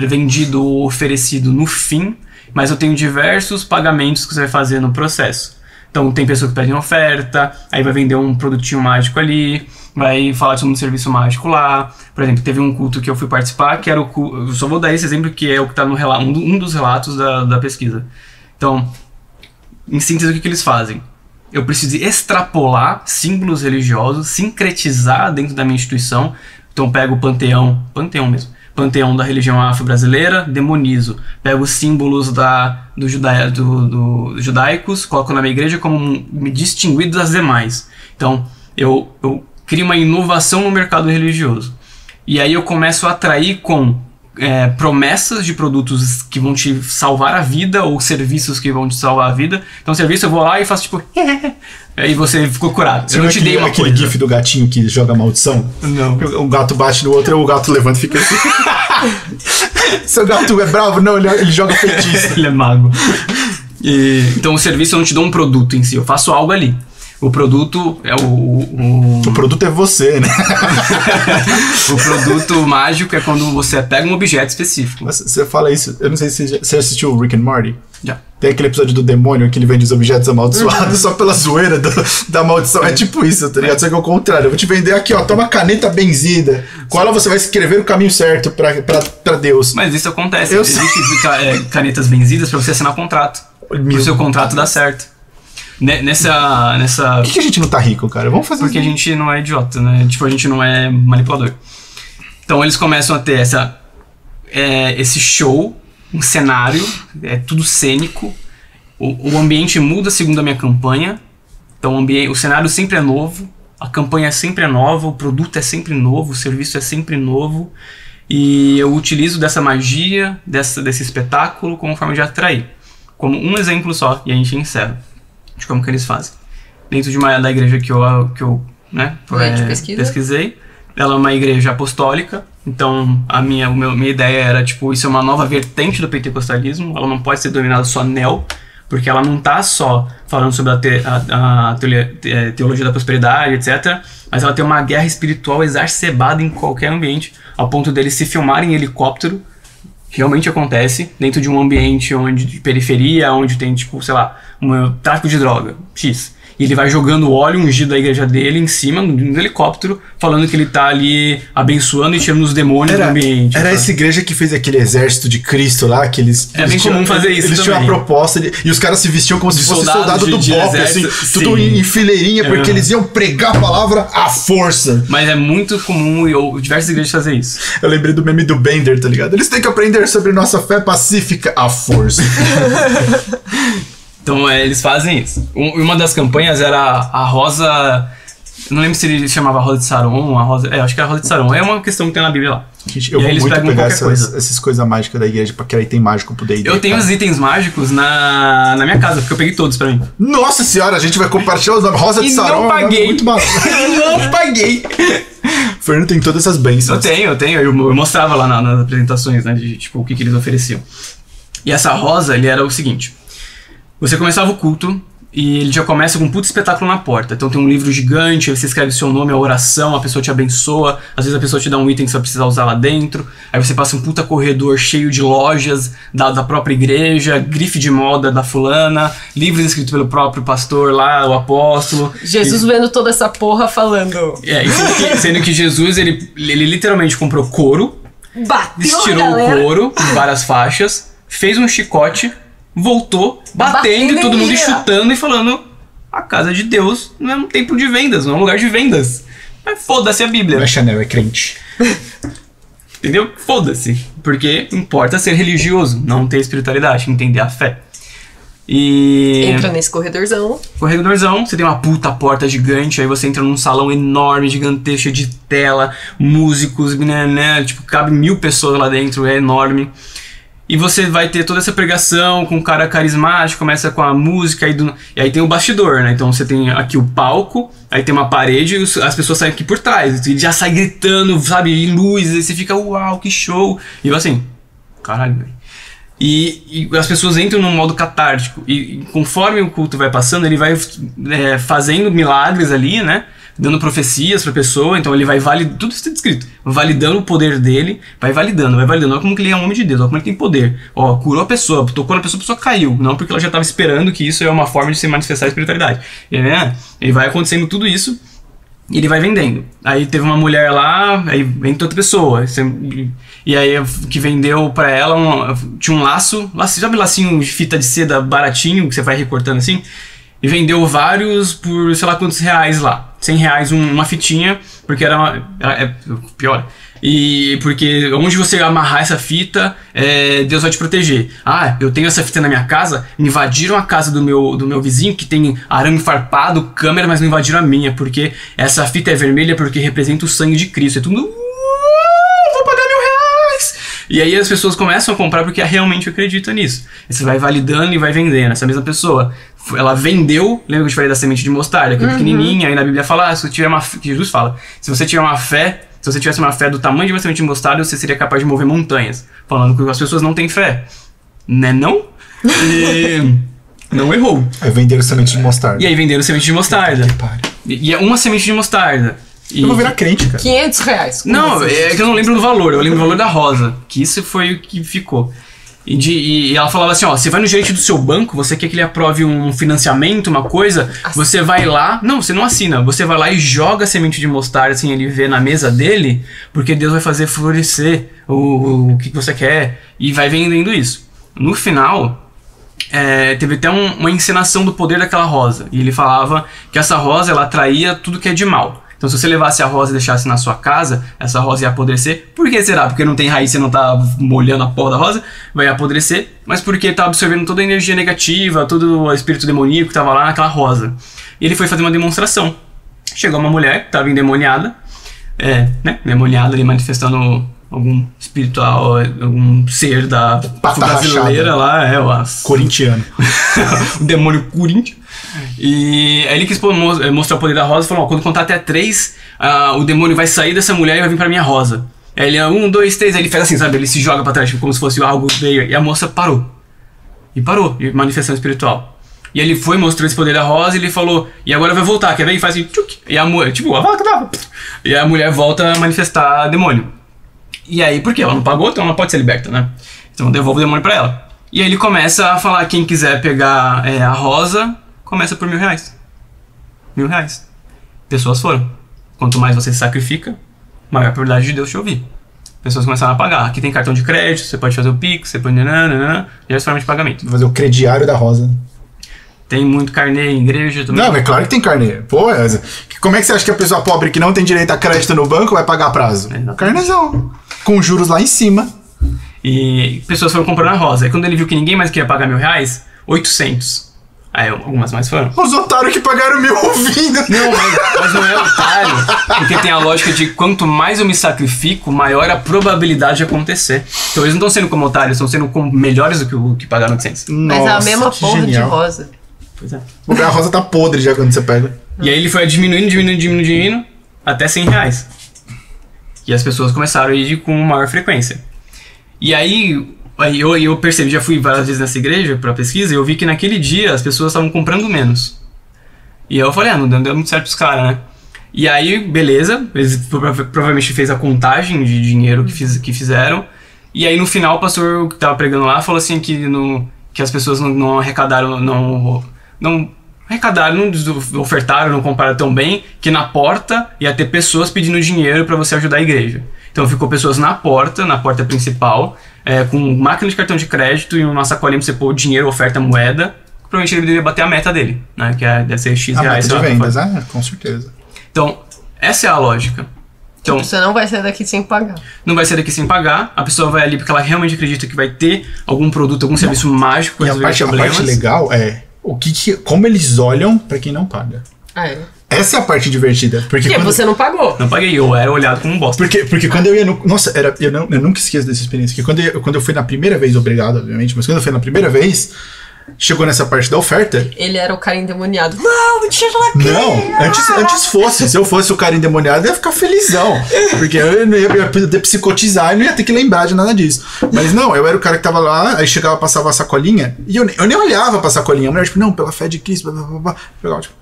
vendido ou oferecido no fim, mas eu tenho diversos pagamentos que você vai fazer no processo. Então tem pessoa que pede oferta, aí vai vender um produtinho mágico ali, vai falar sobre um serviço mágico lá. Por exemplo, teve um culto que eu fui participar, que era o culto, eu só vou dar esse exemplo que é o que está no relato, um dos relatos da pesquisa. Então, em síntese, o que eles fazem? Eu preciso extrapolar símbolos religiosos, sincretizar dentro da minha instituição. Então eu pego o panteão mesmo, panteão da religião afro-brasileira, demonizo. Pego os símbolos dos judaicos, coloco na minha igreja como me distinguido das demais. Então eu crio uma inovação no mercado religioso. E aí eu começo a atrair com promessas de produtos que vão te salvar a vida ou serviços que vão te salvar a vida. Então serviço eu vou lá e faço tipo... Aí você ficou curado. Eu não te dei uma coisa. Aquele gif do gatinho que joga maldição? Não. O gato bate no outro e o gato levanta e fica assim. Seu gato é bravo? Não, ele joga feitiço. Ele é mago. Então o serviço eu não te dou um produto em si, eu faço algo ali. O produto é O produto é você, né? O produto mágico é quando você pega um objeto específico. Mas você fala isso, eu não sei se você assistiu o Rick and Morty. Já. Tem aquele episódio do demônio que ele vende os objetos amaldiçoados só pela zoeira da maldição. É tipo isso, tá ligado? Só que é o contrário. Eu vou te vender aqui, ó, toma caneta benzida. Com ela você vai escrever o caminho certo pra Deus. Mas isso acontece. Existem canetas benzidas pra você assinar contrato. Pro seu contrato dar certo. Nessa... Por que a gente não tá rico, cara? Vamos fazer Porque a gente não é idiota, né? Tipo, a gente não é manipulador. Então eles começam a ter esse show, um cenário, é tudo cênico. O ambiente muda segundo a minha campanha. Então o cenário sempre é novo, a campanha sempre é nova, o produto é sempre novo, o serviço é sempre novo. E eu utilizo dessa magia, desse espetáculo como forma de atrair. Como um exemplo só, e a gente encerra de como que eles fazem. Dentro da igreja que eu pesquisei, ela é uma igreja apostólica, então a minha ideia era, tipo, isso é uma nova vertente do pentecostalismo, ela não pode ser dominada só neo, porque ela não está só falando sobre a teologia da prosperidade, etc., mas ela tem uma guerra espiritual exacerbada em qualquer ambiente, ao ponto deles se filmarem em helicóptero. Realmente acontece dentro de um ambiente de periferia, onde tem, tipo, sei lá, um tráfico de droga, X. E ele vai jogando óleo ungido da igreja dele em cima do helicóptero, falando que ele tá ali abençoando e tirando os demônios do ambiente. Era essa igreja que fez aquele exército de Cristo lá, que eles... É bem comum fazer isso. Eles tinham uma proposta e os caras se vestiam como se fosse soldado do BOP, assim, tudo em fileirinha, porque eles iam pregar a palavra à força. Mas é muito comum e diversas igrejas fazer isso. Eu lembrei do meme do Bender, tá ligado? Eles têm que aprender sobre nossa fé pacífica à força. Então eles fazem isso. Uma das campanhas era a rosa... Eu não lembro se ele chamava Rosa de Saron, acho que era Rosa de Saron. É uma questão que tem na Bíblia lá. Gente, eu vou muito pegar essas coisas mágicas da igreja, porque aí tem mágico pro D&D. Eu tenho os itens mágicos na minha casa, porque eu peguei todos pra mim. Nossa senhora, a gente vai compartilhar os nomes. Rosa de Saron. Não paguei. Muito barato. Não paguei. O Fernando tem todas essas bênçãos. Eu tenho. Eu mostrava lá nas apresentações, né, de tipo, o que eles ofereciam. E essa rosa, ele era o seguinte. Você começava o culto e ele já começa com um puto espetáculo na porta. Então tem um livro gigante, aí você escreve o seu nome, a oração, a pessoa te abençoa. Às vezes a pessoa te dá um item que você vai precisar usar lá dentro. Aí você passa um puta corredor cheio de lojas da própria igreja, grife de moda da fulana, livros escritos pelo próprio pastor lá, o apóstolo. Jesus vendo toda essa porra falando. Sendo que Jesus, ele literalmente comprou couro, estirou o couro em várias faixas, fez um chicote, voltou, batendo e todo mundo chutando e falando: a casa de Deus não é um templo de vendas, não é um lugar de vendas. Mas foda-se a Bíblia. Mas Chanel é crente. Entendeu? Foda-se. Porque importa ser religioso, não ter espiritualidade, entender a fé. E... Entra nesse corredorzão. Corredorzão, você tem uma puta porta gigante, aí você entra num salão enorme, gigantesco, cheio de tela, músicos, né, tipo, cabe 1000 pessoas lá dentro, é enorme. E você vai ter toda essa pregação com um cara carismático, começa com a música, e aí tem o bastidor, né? Então você tem aqui o palco, aí tem uma parede, e as pessoas saem aqui por trás, e já sai gritando, sabe, em luzes, e você fica, uau, que show! E eu assim, caralho, velho. E as pessoas entram num modo catártico, e conforme o culto vai passando, ele vai fazendo milagres ali, né? Dando profecias pra pessoa, então ele vai validando, tudo isso está descrito, validando o poder dele, vai validando, olha como que ele é um homem de Deus, olha como ele tem poder, ó, curou a pessoa, tocou na pessoa, a pessoa caiu, não porque ela já estava esperando que isso é uma forma de se manifestar a espiritualidade, ele vai acontecendo tudo isso, e ele vai vendendo. Aí teve uma mulher lá, aí vem outra pessoa, e aí que vendeu pra ela, tinha um laço, sabe lacinho de fita de seda baratinho, que você vai recortando assim? E vendeu vários por sei lá quantos reais lá. 100 reais uma fitinha, porque pior. E porque onde você amarrar essa fita, Deus vai te proteger. Ah, eu tenho essa fita na minha casa, invadiram a casa do meu vizinho, que tem arame farpado, câmera, mas não invadiram a minha, porque essa fita é vermelha porque representa o sangue de Cristo. É tudo... vou pagar R$1.000! E aí as pessoas começam a comprar porque realmente acreditam nisso. E você vai validando e vai vendendo. Essa mesma pessoa, ela vendeu, lembra que eu te falei da semente de mostarda, que é pequenininha, aí na Bíblia fala, se você tiver que Jesus fala, se você tiver uma fé, se você tivesse uma fé do tamanho de uma semente de mostarda, você seria capaz de mover montanhas. Falando que as pessoas não têm fé. Né não? E não errou. Aí venderam semente de mostarda. E aí venderam semente de mostarda. E é uma semente de mostarda. Eu vou virar crente, cara. R$500. Não, é que eu não lembro do valor, eu lembro do valor da rosa, que isso foi o que ficou. E ela falava assim, ó, você vai no gerente do seu banco, você quer que ele aprove um financiamento, uma coisa, você vai lá, não, você não assina, você vai lá e joga a semente de mostarda, assim, ele vê na mesa dele, porque Deus vai fazer florescer o que você quer, e vai vendendo isso. No final, teve até uma encenação do poder daquela rosa, e ele falava que essa rosa, ela atraía tudo que é de mal. Então se você levasse a rosa e deixasse na sua casa, essa rosa ia apodrecer. Por que será? Porque não tem raiz, você não tá molhando a porra da rosa, vai apodrecer. Mas porque tá absorvendo toda a energia negativa, todo o espírito demoníaco que tava lá naquela rosa. E ele foi fazer uma demonstração. Chegou uma mulher que tava endemoniada, endemoniada ali, manifestando algum espiritual, algum ser da brasileira lá, corintiano. O demônio corinthiano. E aí ele quis mostrar o poder da rosa e falou, quando contar até 3, o demônio vai sair dessa mulher e vai vir pra minha rosa. Aí ele, 1, 2, 3, aí ele faz assim, sabe, ele se joga pra trás, tipo, como se fosse algo veio, e a moça parou. E parou, de manifestação espiritual. E ele foi, mostrou esse poder da rosa e ele falou, e agora vai voltar, quer ver? E faz assim, tchuc, e a mulher, tipo, a vaca tava. E a mulher volta a manifestar demônio. E aí, por quê? Ela não pagou, então ela pode ser liberta, né? Então devolve o demônio pra ela. E aí ele começa a falar, quem quiser pegar a rosa, começa por R$1.000. R$1.000. Pessoas foram. Quanto mais você se sacrifica, maior a probabilidade de Deus te ouvir. Pessoas começaram a pagar. Aqui tem cartão de crédito, você pode fazer o Pix, você pode... diversas formas de pagamento. Vou fazer o crediário da rosa. Tem muito carnê em igreja também. Não, é claro que tem carnê. Pô, como é que você acha que a pessoa pobre que não tem direito a crédito no banco vai pagar a prazo? Carnezão. Com juros lá em cima. E pessoas foram comprando a rosa. Aí quando ele viu que ninguém mais queria pagar R$1.000, 800. Aí algumas mais foram. Os otários que pagaram 1.000 ouvindo. Não, mas não é otário. Porque tem a lógica de quanto mais eu me sacrifico, maior a probabilidade de acontecer. Então eles não estão sendo como otários, estão sendo como melhores do que o que pagaram 800. Mas é a mesma porra de rosa. Pois é. A rosa tá podre já quando você pega. E aí ele foi diminuindo, até R$100. E as pessoas começaram a ir com maior frequência. E aí eu percebi, já fui várias vezes nessa igreja pra pesquisa, e eu vi que naquele dia as pessoas estavam comprando menos. E eu falei, não deu muito certo pros caras, né? E aí, beleza, eles provavelmente fez a contagem de dinheiro que fizeram. E aí no final o pastor que tava pregando lá falou assim que as pessoas não arrecadaram, não ofertaram, não compraram tão bem, que na porta ia ter pessoas pedindo dinheiro para você ajudar a igreja. Então ficou pessoas na porta principal, com máquina de cartão de crédito e uma sacolinha pra você pôr dinheiro, oferta, moeda. Provavelmente ele deveria bater a meta dele, né? Que deve ser X reais. A meta de vendas, com certeza. Então, Essa é a lógica. Então, Você não vai sair daqui sem pagar. não vai sair daqui sem pagar, a pessoa vai ali porque ela realmente acredita que vai ter algum produto, algum serviço mágico para E resolver a problemas. parte legal é como eles olham pra quem não paga. Ah, é? Essa é a parte divertida. Porque Porque você não pagou. Não paguei, eu era olhado como um bosta. Porque quando eu ia no. Nossa, eu nunca esqueço dessa experiência. Porque quando eu fui na primeira vez, obrigado, obviamente, mas quando eu fui na primeira vez, chegou nessa parte da oferta. Ele era o cara endemoniado. Não, me tira daqui! Não, antes fosse. Se eu fosse o cara endemoniado, eu ia ficar felizão. Porque eu não ia poder psicotizar e não ia ter que lembrar de nada disso. Mas não, eu era o cara que tava lá, aí chegava, passava a sacolinha, e eu nem olhava pra sacolinha. A mulher, tipo, não, pela fé de Cristo, blá, blá, blá. Pegava, tipo.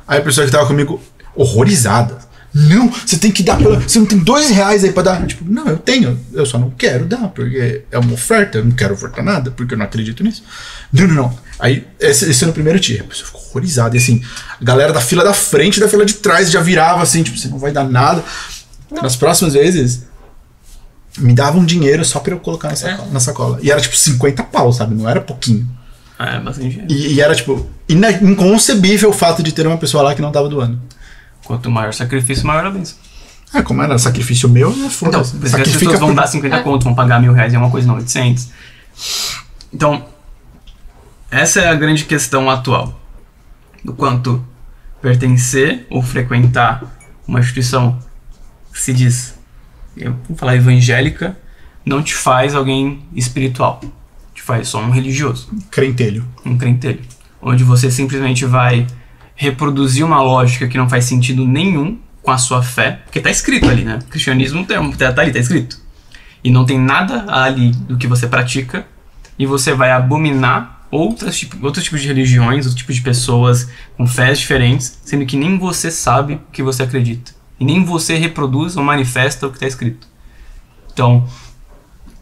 Aí a pessoa que tava comigo, horrorizada. Não, você tem que dar você não tem R$2 aí pra dar? Tipo, não, eu tenho, eu só não quero dar, porque é uma oferta, eu não quero ofertar nada, porque eu não acredito nisso. Não. Aí, esse é no primeiro dia, a pessoa ficou horrorizada, e assim, a galera da fila da frente e da fila de trás já virava assim, tipo, você não vai dar nada. Não. Nas próximas vezes, me davam dinheiro só pra eu colocar na sacola. E era tipo 50 pau, sabe? Não era pouquinho. É, bastante dinheiro. E era tipo, inconcebível o fato de ter uma pessoa lá que não tava doando. Quanto maior o sacrifício, maior a bênção. Como era sacrifício meu, Então, foda-se. por isso que as pessoas vão dar 50 conto, vão pagar R$1.000 é uma coisa, não 800. Então, essa é a grande questão atual. Do quanto pertencer ou frequentar uma instituição que se diz, eu vou falar evangélica, não te faz alguém espiritual. Te faz só um religioso. Crentelho. Um crentelho. Onde você simplesmente vai reproduzir uma lógica que não faz sentido nenhum com a sua fé, porque tá escrito ali, né? O cristianismo tá ali, tá escrito. E não tem nada ali do que você pratica, e você vai abominar outros tipos de religiões, outros tipos de pessoas com fés diferentes, sendo que nem você sabe o que você acredita. E nem você reproduz ou manifesta o que está escrito. Então,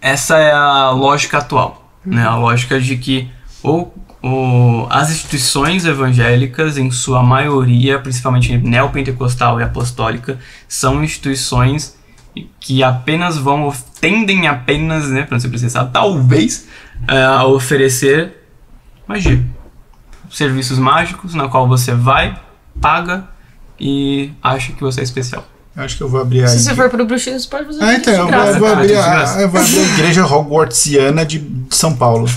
essa é a lógica atual, né? A lógica de que as instituições evangélicas, em sua maioria, principalmente neopentecostal e apostólica, são instituições que tendem apenas, né, para não ser precisado, talvez, a oferecer magia. Serviços mágicos na qual você vai, paga e acha que você é especial. Eu acho que eu vou abrir Se você for pro bruxismo, você pode fazer então, eu vou abrir a igreja Hogwartsiana de São Paulo.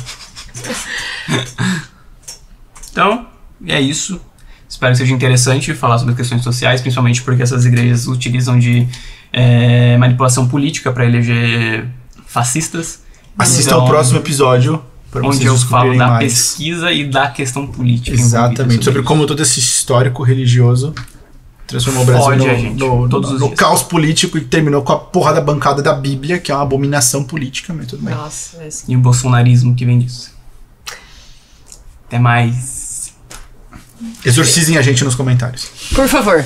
Então, é isso. Espero que seja interessante falar sobre questões sociais, principalmente porque essas igrejas utilizam de manipulação política para eleger fascistas. Assista ao próximo episódio, para onde vocês eu falo da mais. pesquisa e da questão política. Exatamente, sobre como todo esse histórico religioso transformou o Brasil no caos político e terminou com a porra da bancada da Bíblia, que é uma abominação política, mas tudo bem. Nossa, e o bolsonarismo que vem disso. Até mais. Exorcizem a gente nos comentários. Por favor.